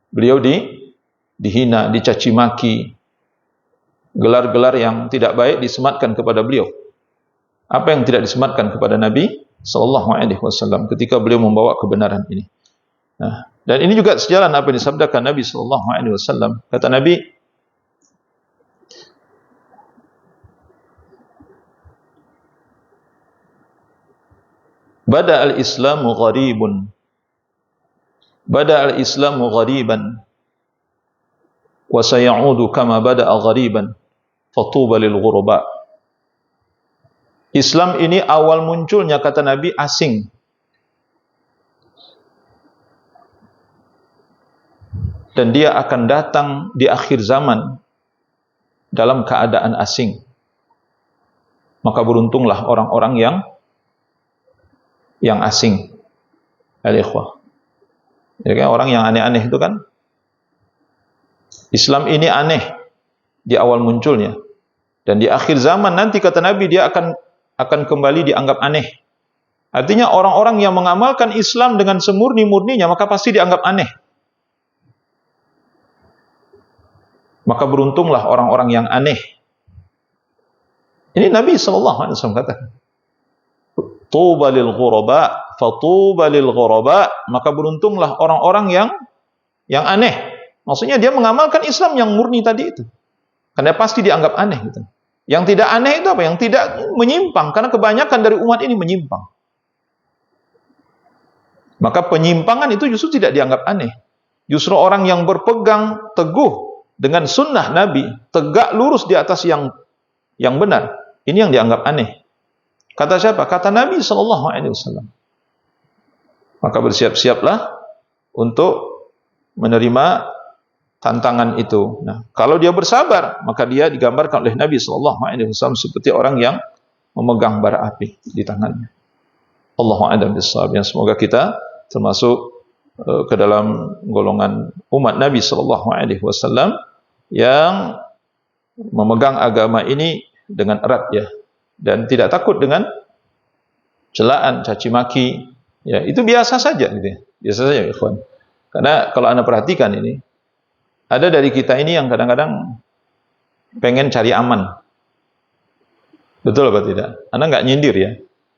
Beliau dihina, dicaci maki. Gelar-gelar yang tidak baik disematkan kepada beliau. Apa yang tidak disematkan kepada Nabi sallallahu alaihi wasallam ketika beliau membawa kebenaran ini. Nah, dan ini juga sejalan apa yang disabdakan Nabi sallallahu alaihi wasallam. Kata Nabi, Bada al-Islamu gharibun. Bada al-Islamu ghariban. Wa sayaudu kama bada'a ghariban. Fatuba lil ghuraba. Islam ini awal munculnya, kata Nabi, asing. Dan dia akan datang di akhir zaman dalam keadaan asing. Maka beruntunglah orang-orang yang asing. Al-ikhwah. Jadi kan orang yang aneh-aneh itu kan, Islam ini aneh di awal munculnya. Dan di akhir zaman nanti, kata Nabi, dia akan kembali dianggap aneh. Artinya orang-orang yang mengamalkan Islam dengan semurni-murninya maka pasti dianggap aneh. Maka beruntunglah orang-orang yang aneh. Ini Nabi SAW katakan, tuba lil ghuraba, fatuba lil ghuraba, maka beruntunglah orang-orang yang aneh. Maksudnya dia mengamalkan Islam yang murni tadi itu. Karena pasti dianggap aneh gitu. Yang tidak aneh itu apa? Yang tidak menyimpang, karena kebanyakan dari umat ini menyimpang. Maka penyimpangan itu justru tidak dianggap aneh. Justru orang yang berpegang teguh dengan sunnah Nabi, tegak lurus di atas yang benar, ini yang dianggap aneh. Kata siapa? Kata Nabi SAW. Maka bersiap-siaplah untuk menerima tantangan itu. Nah, kalau dia bersabar, maka dia digambarkan oleh Nabi SAW seperti orang yang memegang bara api di tangannya. Allahu a'lam bishawab. Semoga kita termasuk ke dalam golongan umat Nabi SAW yang memegang agama ini dengan erat ya, dan tidak takut dengan celaan, caci maki. Ya, itu biasa saja gitu ya. Biasa saja, ikhwan. Karena kalau Anda perhatikan ini, ada dari kita ini yang kadang-kadang pengen cari aman. Betul apa tidak? Anda nggak nyindir ya.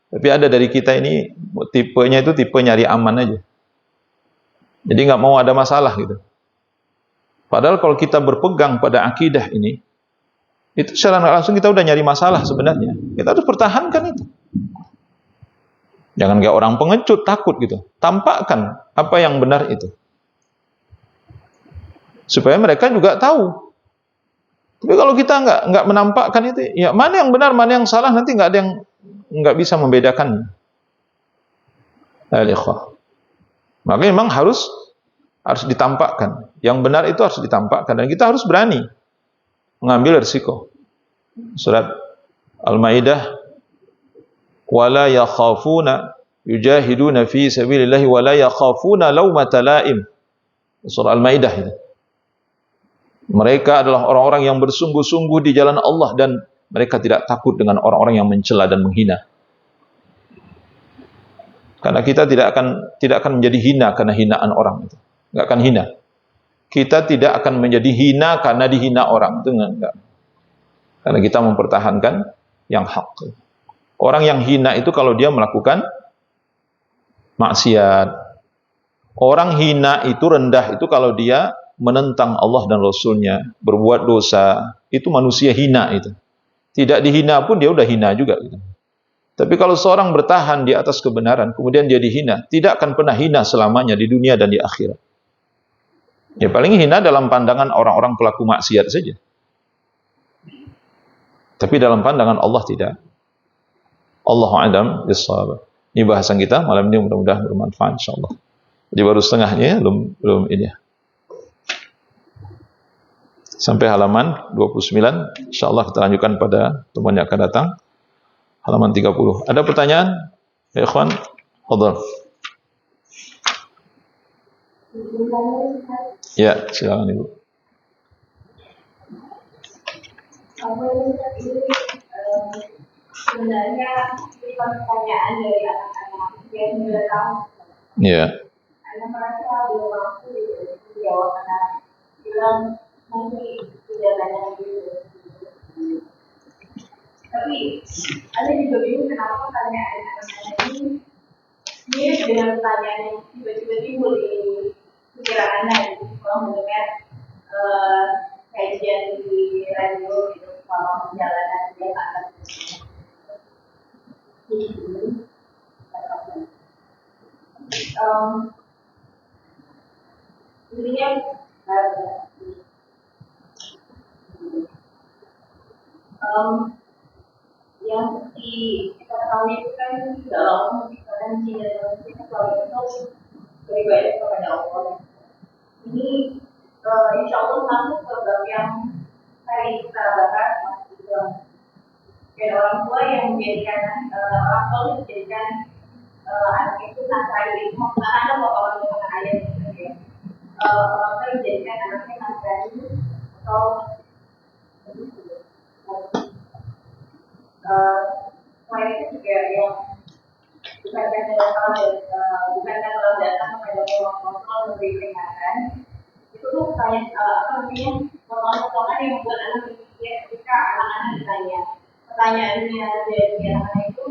Tapi ada dari kita ini, tipenya itu tipe nyari aman aja. Jadi nggak mau ada masalah gitu. Padahal kalau kita berpegang pada akidah ini, itu secara langsung kita udah nyari masalah sebenarnya. Kita harus pertahankan itu. Jangan kayak orang pengecut, takut gitu. Tampakkan apa yang benar itu. Supaya mereka juga tahu. Tapi kalau kita nggak menampakkan itu, ya mana yang benar, mana yang salah, nanti nggak ada yang nggak bisa membedakannya. Al-ikhwah. Maka memang harus ditampakkan. Yang benar itu harus ditampakkan, dan kita harus berani mengambil risiko. Surat Al-Maidah, wala yakhafuna yujahiduna fi sabilillahi wala yakhafuna laumata laim. Surah Al-Maidah itu. Mereka adalah orang-orang yang bersungguh-sungguh di jalan Allah, dan mereka tidak takut dengan orang-orang yang mencela dan menghina. Karena kita tidak akan menjadi hina karena hinaan orang itu. Enggak akan hina. Kita tidak akan menjadi hina karena dihina orang, itu enggak. Karena kita mempertahankan yang hak. Orang yang hina itu kalau dia melakukan maksiat. Orang hina itu, rendah itu kalau dia menentang Allah dan Rasulnya, berbuat dosa, itu manusia hina itu. Tidak dihina pun dia udah hina juga gitu. Tapi kalau seorang bertahan di atas kebenaran, kemudian dia dihina, tidak akan pernah hina selamanya di dunia dan di akhirat. Ya paling hina dalam pandangan orang-orang pelaku maksiat saja. Tapi dalam pandangan Allah tidak. Allahu a'lam bishawab. Ini bahasan kita malam ini, mudah-mudahan bermanfaat insyaallah. Jadi baru setengahnya, belum ini ya. Sampai halaman 29, insyaallah kita lanjutkan pada temuan yang akan datang. Halaman 30. Ada pertanyaan? Ya ikhwan, fadhal. Ya, silakan Ibu. Sebenarnya itu pertanyaan dari anak-anak yang sudah tahu. Ya. Anak merasa belum mampu menjawab, karena bilang nanti tidak banyak gitu. Tapi ada juga bingung kenapa pertanyaan anak-anak ini mirip dengan pertanyaan yang tiba-tiba timbul di pikiran Anda gitu. Kalau mendengar kajian di radio gitu, kalau perjalanan dia akan intinya yang kita ketahui itu kan dalam menciptakan jin dan manusia kalau itu beribadah kepada Allah. Ini insya Allah masuk ke bab yang tadi kita bahas, dan orang tua yang menjadikan orang tua yang menjadikan anak itu nasrani, karena ada orang tua dengan ayat gitu ya. Orang tua menjadikan anaknya nasrani atau selain itu juga yang bukan kalau datang kepada orang tua memberi peringatan, itu tuh kayak apa namanya, potongan-potongan yang membuat anak berpikir ketika anak-anak ditanya. Pertanyaannya dari anak-anak itu,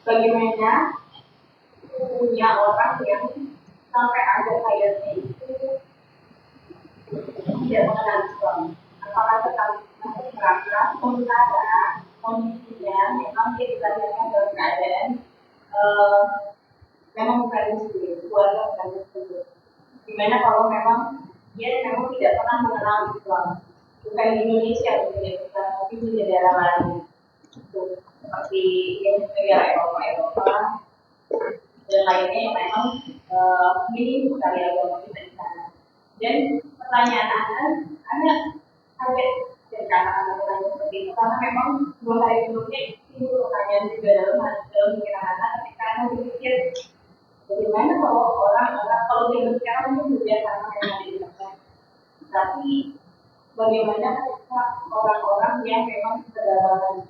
bagaimana punya orang yang sampai ada kayaknya itu tidak mengenal Islam. Apakah tetap masih merasa sementara kondisinya memang dia dilahirkan dalam keadaan memang bukan muslim, keluarga bukan muslim. Dimana kalau memang dia memang tidak pernah mengenal Islam, bukan di Indonesia bukan, tapi di daerah lain, seperti negara Eropa dan lainnya yang memang minim sekali agama kita di sana. Dan pertanyaan Anda kaget ketika anak-anak bertanya seperti itu, karena memang 2 hari sebelumnya timbul pertanyaan juga dalam pikiran anak ketika anak berpikir bagaimana kalau dia berbicara mungkin sudah karena memang dilakukan, tapi bagaimana ketika orang-orang yang memang kedalaman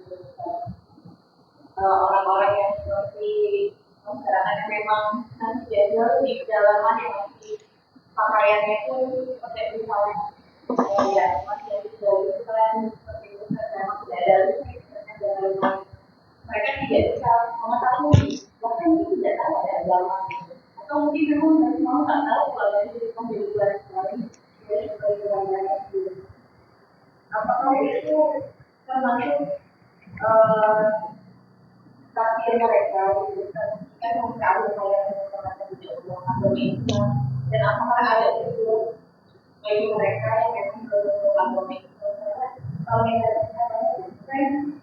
orang-orang yang seperti masyarakat yang memang nanti jauh di kedalaman yang masih pakaiannya itu seperti misalnya ya masih jauh itu kan seperti itu kan memang tidak ada mereka tidak bisa mengetahui bahkan mungkin tidak tahu ada agama atau mungkin memang mau tak tahu kalau dari itu menjadi luar sekali dari kehidupan mereka sendiri. Apakah itu termasuk tapi mereka kan mengetahui saya menggunakan agama Islam dan apakah ada itu bagi mereka yang memang beragama Islam kalau yang kan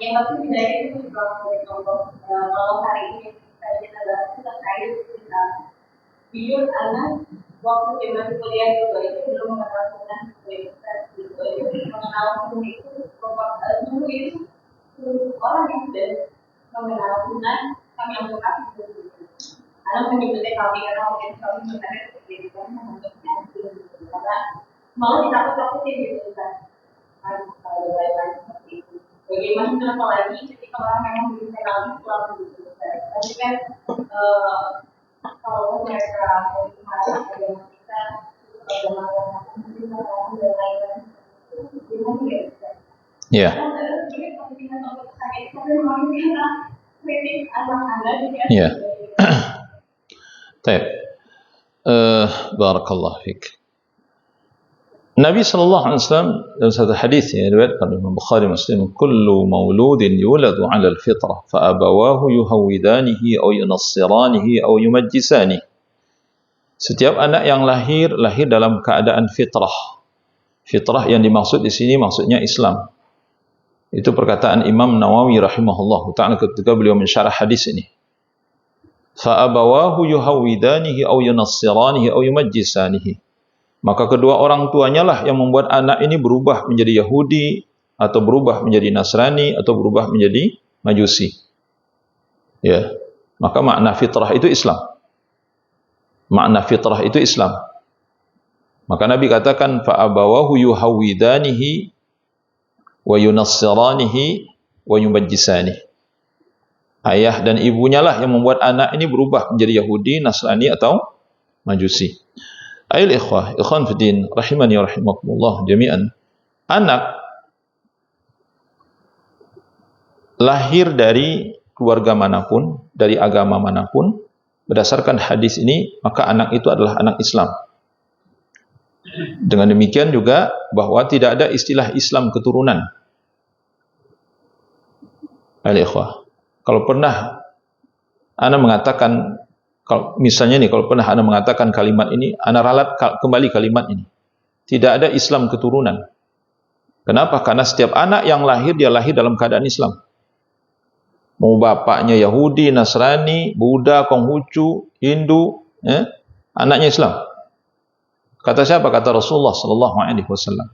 yang waktu tidak itu contoh kalau hari ini kita bahas terkait kita jujur anak waktu zaman kuliah juga itu belum mengenal sunnah itu mengenal sunnah itu dulu itu orang yang sudah mengenal sunnah kami anggap itu anak menyebutnya kami karena mungkin kami sebenarnya seperti itu menganggapnya karena malah ditakut-takutin gitu kan kalau lain seperti itu bagaimana apalagi ketika orang memang belum kenal Islam gitu tapi kan kalau mereka memahami agama kita agama mungkin orang dan lain-lain gimana ya Ya. Ya. Baik. Barakallahu fiik. Nabi sallallahu alaihi wasallam dalam satu hadis yang diriwayatkan oleh Imam Bukhari Muslim, kullu mauludin yuladu 'ala al-fitrah fa abawahu yuhawidanihi aw yunassiranihi aw yumajjisanihi. Setiap anak yang lahir dalam keadaan fitrah. Fitrah yang dimaksud di sini maksudnya Islam. Itu perkataan Imam Nawawi rahimahullah ta'ala ketika beliau mensyarah hadis ini. Fa abawahu yuhawidanihi aw yunassiranihi aw yumajjisanihi. Maka kedua orang tuanya lah yang membuat anak ini berubah menjadi Yahudi atau berubah menjadi Nasrani atau berubah menjadi Majusi. Ya. Maka makna fitrah itu Islam. Makna fitrah itu Islam. Maka Nabi katakan fa abawahu yuhawidanihi wa yunassiranihi wa yumajjisanihi. Ayah dan ibunya lah yang membuat anak ini berubah menjadi Yahudi, Nasrani atau Majusi. Ayol ikhwan fiddin rahimani wa rahimakumullah jami'an. Anak lahir dari keluarga manapun, dari agama manapun, berdasarkan hadis ini, maka anak itu adalah anak Islam. Dengan demikian juga bahwa tidak ada istilah Islam keturunan. Ayol ikhwah, kalau pernah Anda mengatakan, kalau misalnya nih, kalau pernah Anda mengatakan kalimat ini, Anda ralat kembali kalimat ini. Tidak ada Islam keturunan. Kenapa? Karena setiap anak yang lahir, dia lahir dalam keadaan Islam. Mau bapaknya Yahudi, Nasrani, Buddha, Konghucu, Hindu, anaknya Islam. Kata siapa? Kata Rasulullah sallallahu alaihi wasallam.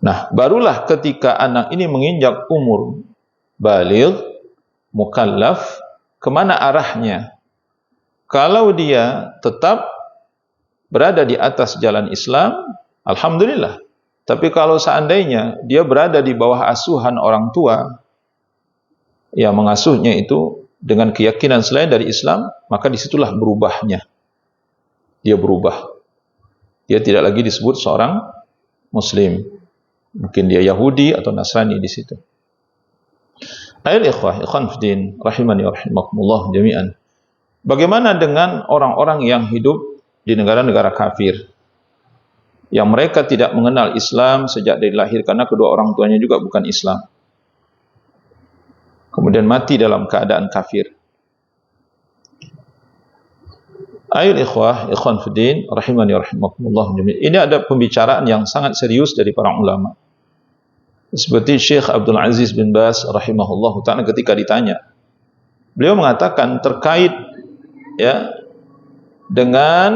Nah, barulah ketika anak ini menginjak umur baligh, mukallaf, kemana arahnya? Kalau dia tetap berada di atas jalan Islam, alhamdulillah. Tapi kalau seandainya dia berada di bawah asuhan orang tua, yang mengasuhnya itu dengan keyakinan selain dari Islam, maka disitulah berubahnya. dia berubah. Dia tidak lagi disebut seorang Muslim. Mungkin dia Yahudi atau Nasrani di situ. Ayol ikhwan fiddin, rahimani wa rahimakumullah jami'an. Bagaimana dengan orang-orang yang hidup di negara-negara kafir, yang mereka tidak mengenal Islam sejak dari lahir karena kedua orang tuanya juga bukan Islam, kemudian mati dalam keadaan kafir? Ayol ikhwan fiddin, rahimani wa rahimakumullah jami'an. Ini ada pembicaraan yang sangat serius dari para ulama. Seperti Syekh Abdul Aziz bin Baz rahimahullah ta'ala ketika ditanya, beliau mengatakan terkait dengan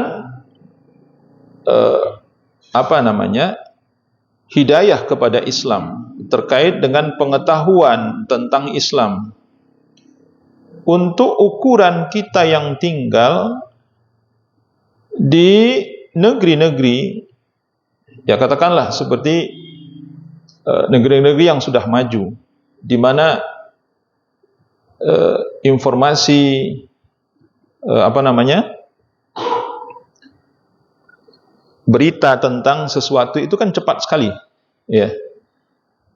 hidayah kepada Islam, terkait dengan pengetahuan tentang Islam. Untuk ukuran kita yang tinggal di negeri-negeri, ya katakanlah seperti negeri-negeri yang sudah maju, di mana informasi berita tentang sesuatu itu kan cepat sekali, ya.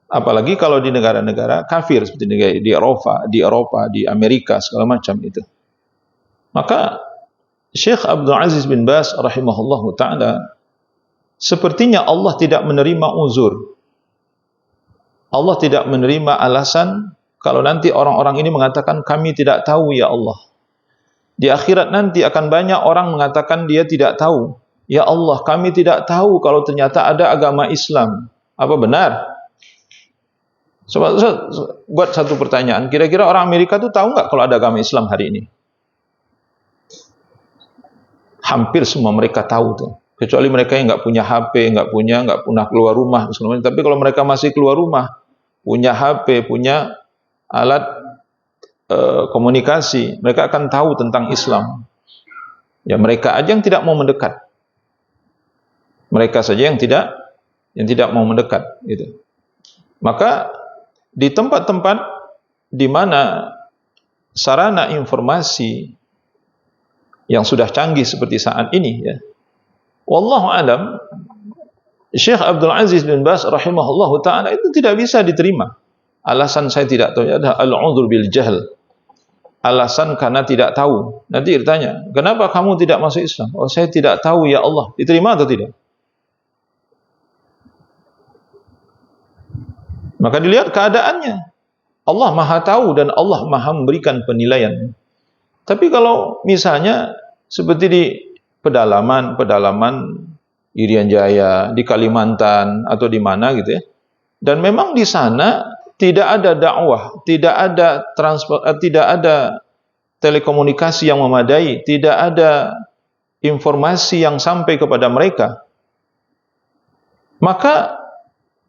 Apalagi kalau di negara-negara kafir seperti di Eropa, di Amerika segala macam itu. Maka Syekh Abdul Aziz bin Baz rahimahullahu ta'ala, sepertinya Allah tidak menerima uzur. Allah tidak menerima alasan kalau nanti orang-orang ini mengatakan kami tidak tahu ya Allah. Di akhirat nanti akan banyak orang mengatakan dia tidak tahu. Ya Allah, kami tidak tahu kalau ternyata ada agama Islam. Apa benar? Coba buat satu pertanyaan. Kira-kira orang Amerika itu tahu nggak kalau ada agama Islam hari ini? Hampir semua mereka tahu tuh. Kecuali mereka yang nggak punya HP, nggak pernah keluar rumah. Tapi kalau mereka masih keluar rumah, punya HP, punya alat komunikasi, mereka akan tahu tentang Islam. Ya mereka aja yang tidak mau mendekat. Mereka saja yang tidak mau mendekat, gitu. Maka di tempat-tempat di mana sarana informasi yang sudah canggih seperti saat ini, ya, wallahu alam, Syekh Abdul Aziz bin Baz rahimahullahu ta'ala itu tidak bisa diterima. Alasan saya tidak tahu adalah al-'udhr bil jahl. Alasan karena tidak tahu. Nanti ditanya, kenapa kamu tidak masuk Islam? Oh, saya tidak tahu ya Allah. Diterima atau tidak? Maka dilihat keadaannya. Allah Maha tahu dan Allah Maha memberikan penilaian. Tapi kalau misalnya seperti di pedalaman Irian Jaya, di Kalimantan atau di mana gitu ya, dan memang di sana tidak ada dakwah, tidak ada tidak ada telekomunikasi yang memadai, tidak ada informasi yang sampai kepada mereka, maka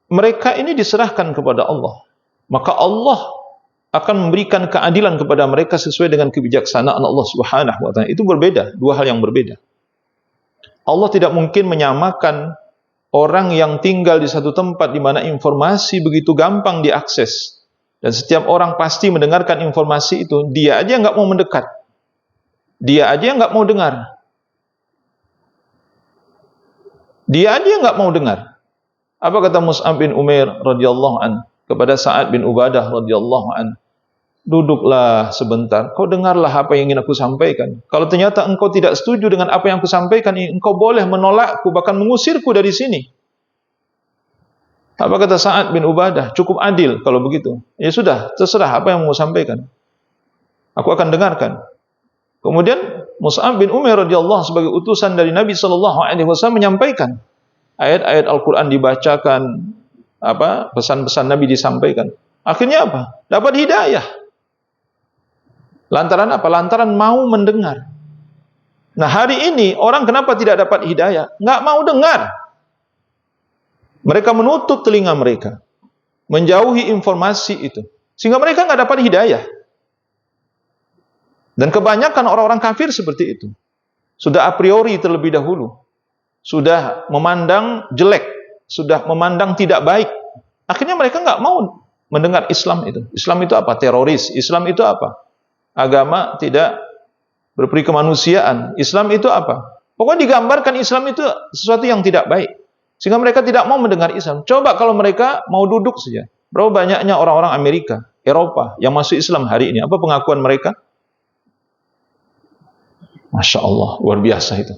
mereka ini diserahkan kepada Allah. Maka Allah akan memberikan keadilan kepada mereka sesuai dengan kebijaksanaan Allah Subhanahu wa ta'ala. Itu berbeda, dua hal yang berbeda. Allah tidak mungkin menyamakan orang yang tinggal di satu tempat di mana informasi begitu gampang diakses dan setiap orang pasti mendengarkan informasi itu. Dia aja nggak mau mendekat, dia aja nggak mau dengar, dia aja nggak mau dengar. Apa kata Mus'ab bin Umair radhiyallahu an kepada Sa'ad bin Ubadah radhiyallahu an? Duduklah sebentar, kau dengarlah apa yang ingin aku sampaikan. Kalau ternyata engkau tidak setuju dengan apa yang aku sampaikan, engkau boleh menolakku, bahkan mengusirku dari sini. Apa kata Sa'ad bin Ubadah? Cukup adil kalau begitu. Ya sudah, terserah apa yang mau sampaikan, aku akan dengarkan. Kemudian Mus'ab bin Umair radhiyallahu sebagai utusan dari Nabi SAW menyampaikan ayat-ayat Al-Quran, dibacakan, pesan-pesan Nabi disampaikan. Akhirnya apa? Dapat hidayah. Lantaran apa? Lantaran mau mendengar. Nah hari ini orang kenapa tidak dapat hidayah? Nggak mau dengar. Mereka menutup telinga mereka, menjauhi informasi itu, sehingga mereka nggak dapat hidayah. Dan kebanyakan orang-orang kafir seperti itu. Sudah a priori terlebih dahulu, sudah memandang jelek, sudah memandang tidak baik. Akhirnya mereka nggak mau mendengar Islam itu. Islam itu apa? Teroris. Islam itu apa? Agama tidak berperi kemanusiaan. Islam itu apa? Pokoknya digambarkan Islam itu sesuatu yang tidak baik. Sehingga mereka tidak mau mendengar Islam. Coba kalau mereka mau duduk saja. Berapa banyaknya orang-orang Amerika, Eropa yang masuk Islam hari ini? Apa pengakuan mereka? Masya Allah, luar biasa itu.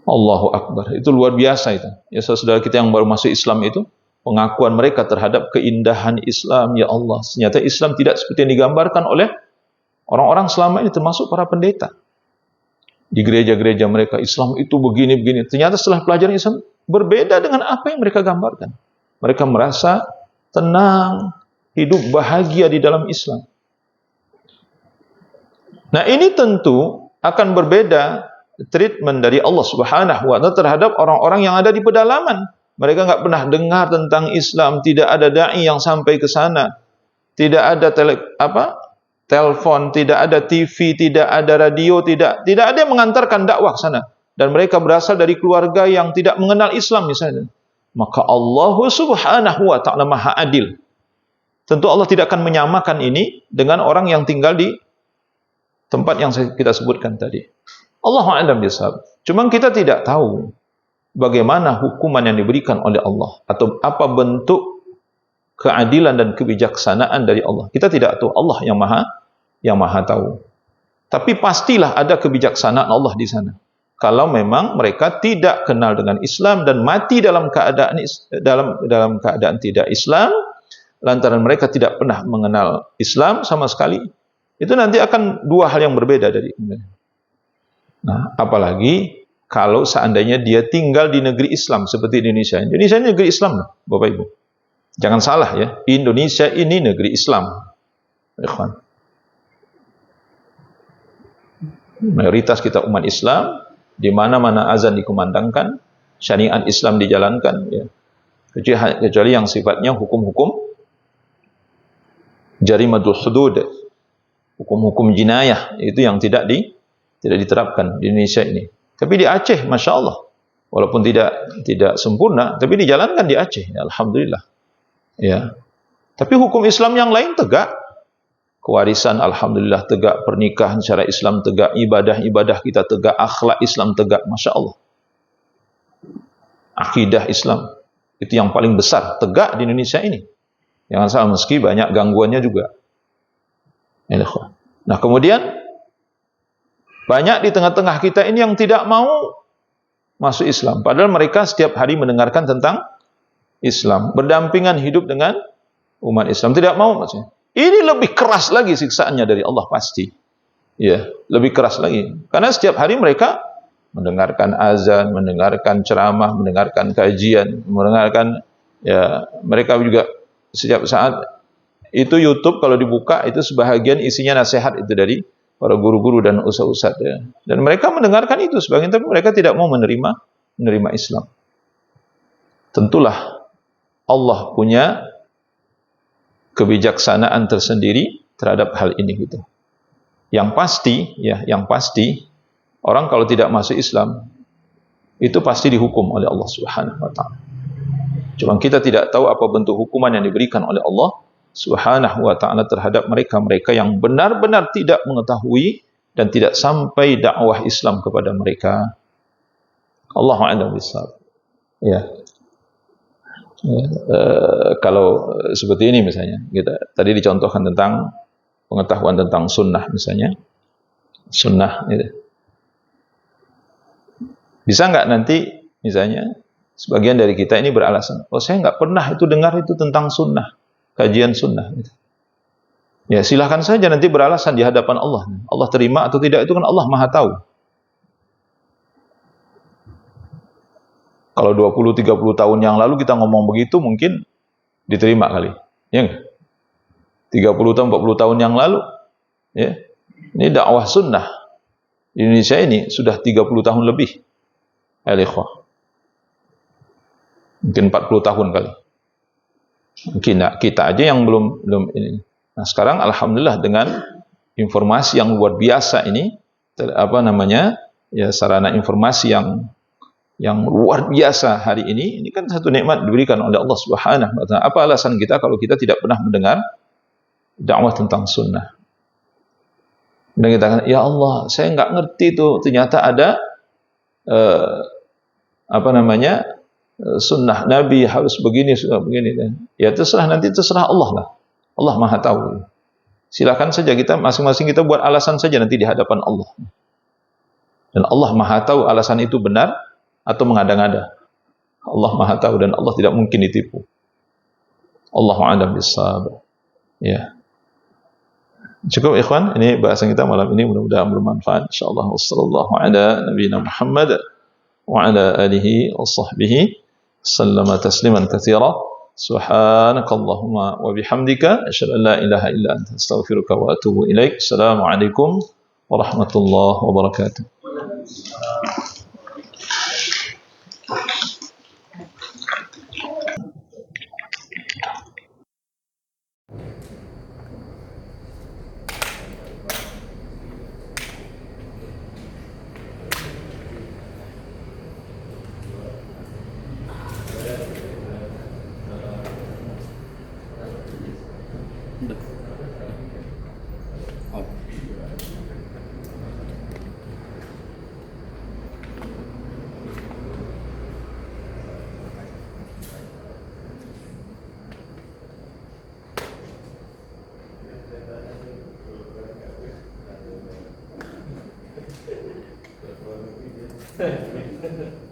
Allahu Akbar, itu luar biasa itu. Ya saudara kita yang baru masuk Islam itu, pengakuan mereka terhadap keindahan Islam, ya Allah. Ternyata Islam tidak seperti yang digambarkan oleh orang-orang selama ini, termasuk para pendeta. Di gereja-gereja mereka, Islam itu begini-begini. Ternyata setelah pelajaran Islam, berbeda dengan apa yang mereka gambarkan. Mereka merasa tenang, hidup bahagia di dalam Islam. Nah ini tentu akan berbeda treatment dari Allah Subhanahu wa Ta'ala terhadap orang-orang yang ada di pedalaman. Mereka nggak pernah dengar tentang Islam, tidak ada dai yang sampai ke sana, tidak ada telepon, tidak ada TV, tidak ada radio, tidak ada yang mengantarkan dakwah ke sana. Dan mereka berasal dari keluarga yang tidak mengenal Islam misalnya. Maka Allah Subhanahu wa Ta'ala Maha Adil. Tentu Allah tidak akan menyamakan ini dengan orang yang tinggal di tempat yang kita sebutkan tadi. Allahu a'lam bishawab. Cuma kita tidak tahu bagaimana hukuman yang diberikan oleh Allah atau apa bentuk keadilan dan kebijaksanaan dari Allah. Kita tidak tahu. Allah yang maha tahu. Tapi pastilah ada kebijaksanaan Allah di sana. Kalau memang mereka tidak kenal dengan Islam dan mati dalam keadaan tidak Islam, lantaran mereka tidak pernah mengenal Islam sama sekali, itu nanti akan dua hal yang berbeda dari ini. Nah, apalagi kalau seandainya dia tinggal di negeri Islam seperti Indonesia. Indonesia ini negeri Islam, Bapak Ibu. Jangan salah ya, Indonesia ini negeri Islam. Ikhwan. Mayoritas kita umat Islam, di mana-mana azan dikumandangkan, syariat Islam dijalankan, ya. Kecuali yang sifatnya hukum-hukum jarimatul hudud, hukum-hukum jinayah, itu yang tidak diterapkan di Indonesia ini. Tapi di Aceh, Masya Allah, walaupun tidak sempurna, tapi dijalankan di Aceh, ya, alhamdulillah. Ya. Tapi hukum Islam yang lain tegak, kewarisan alhamdulillah tegak, pernikahan secara Islam tegak, ibadah kita tegak, akhlak Islam tegak, Masya Allah. Akidah Islam itu yang paling besar tegak di Indonesia ini. Jangan salah, meski banyak gangguannya juga. Nah kemudian banyak di tengah-tengah kita ini yang tidak mau masuk Islam, padahal mereka setiap hari mendengarkan tentang Islam, berdampingan hidup dengan umat Islam, tidak mau maksudnya. Ini lebih keras lagi siksaannya dari Allah pasti. Ya, lebih keras lagi. Karena setiap hari mereka mendengarkan azan, mendengarkan ceramah, mendengarkan kajian, mendengarkan, ya, mereka juga setiap saat itu YouTube kalau dibuka itu sebahagian isinya nasihat itu dari para guru-guru dan ustaz-ustaz, ya. Dan mereka mendengarkan itu sebagian, tapi mereka tidak mau menerima Islam. Tentulah Allah punya kebijaksanaan tersendiri terhadap hal ini gitu. Yang pasti orang kalau tidak masuk Islam itu pasti dihukum oleh Allah Subhanahu wa Ta'ala. Cuma kita tidak tahu apa bentuk hukuman yang diberikan oleh Allah Subhanahu wa Ta'ala terhadap mereka-mereka yang benar-benar tidak mengetahui dan tidak sampai dakwah Islam kepada mereka. Allahu a'lam bishawab. Ya. Kalau seperti ini misalnya, kita tadi dicontohkan tentang pengetahuan tentang sunnah misalnya, sunnah gitu. Bisa nggak nanti misalnya sebagian dari kita ini beralasan, oh saya nggak pernah itu dengar itu tentang sunnah, kajian sunnah gitu. Ya silahkan saja nanti beralasan di hadapan Allah. Allah terima atau tidak itu kan Allah maha tahu. Kalau 20-30 tahun yang lalu kita ngomong begitu mungkin diterima kali. Ya enggak? 30 tahun, 40 tahun yang lalu, ya. Ini dakwah sunnah. Di Indonesia ini sudah 30 tahun lebih. Al-ikhwah. Mungkin 40 tahun kali. Mungkin kita aja yang belum ini. Nah, sekarang alhamdulillah dengan informasi yang luar biasa ini, ya sarana informasi yang luar biasa hari ini kan satu nikmat diberikan oleh Allah Subhanahu wa Ta'ala. Apa alasan kita kalau kita tidak pernah mendengar dakwah tentang sunnah? Dan kita katakan, ya Allah, saya nggak ngerti tuh, ternyata ada sunnah Nabi harus begini, sunnah begini. Ya terserah, nanti terserah Allah lah. Allah Maha tahu. Silakan saja kita masing-masing kita buat alasan saja nanti di hadapan Allah. Dan Allah Maha tahu alasan itu benar atau mengada-ngada. Allah Maha tahu dan Allah tidak mungkin ditipu. Allahu a'lam bissawab. Ya. Cukup ikhwan, ini bahasan kita malam ini, mudah-mudahan bermanfaat insyaallah. Wassallallahu ala nabiyina Muhammad wa ala alihi wa sahbihi sallama tasliman katsira. Subhanakallahumma wa bihamdika asyhadu an la ilaha illa anta astaghfiruka wa atubu ilaik. Assalamualaikum warahmatullahi wabarakatuh. Hehehe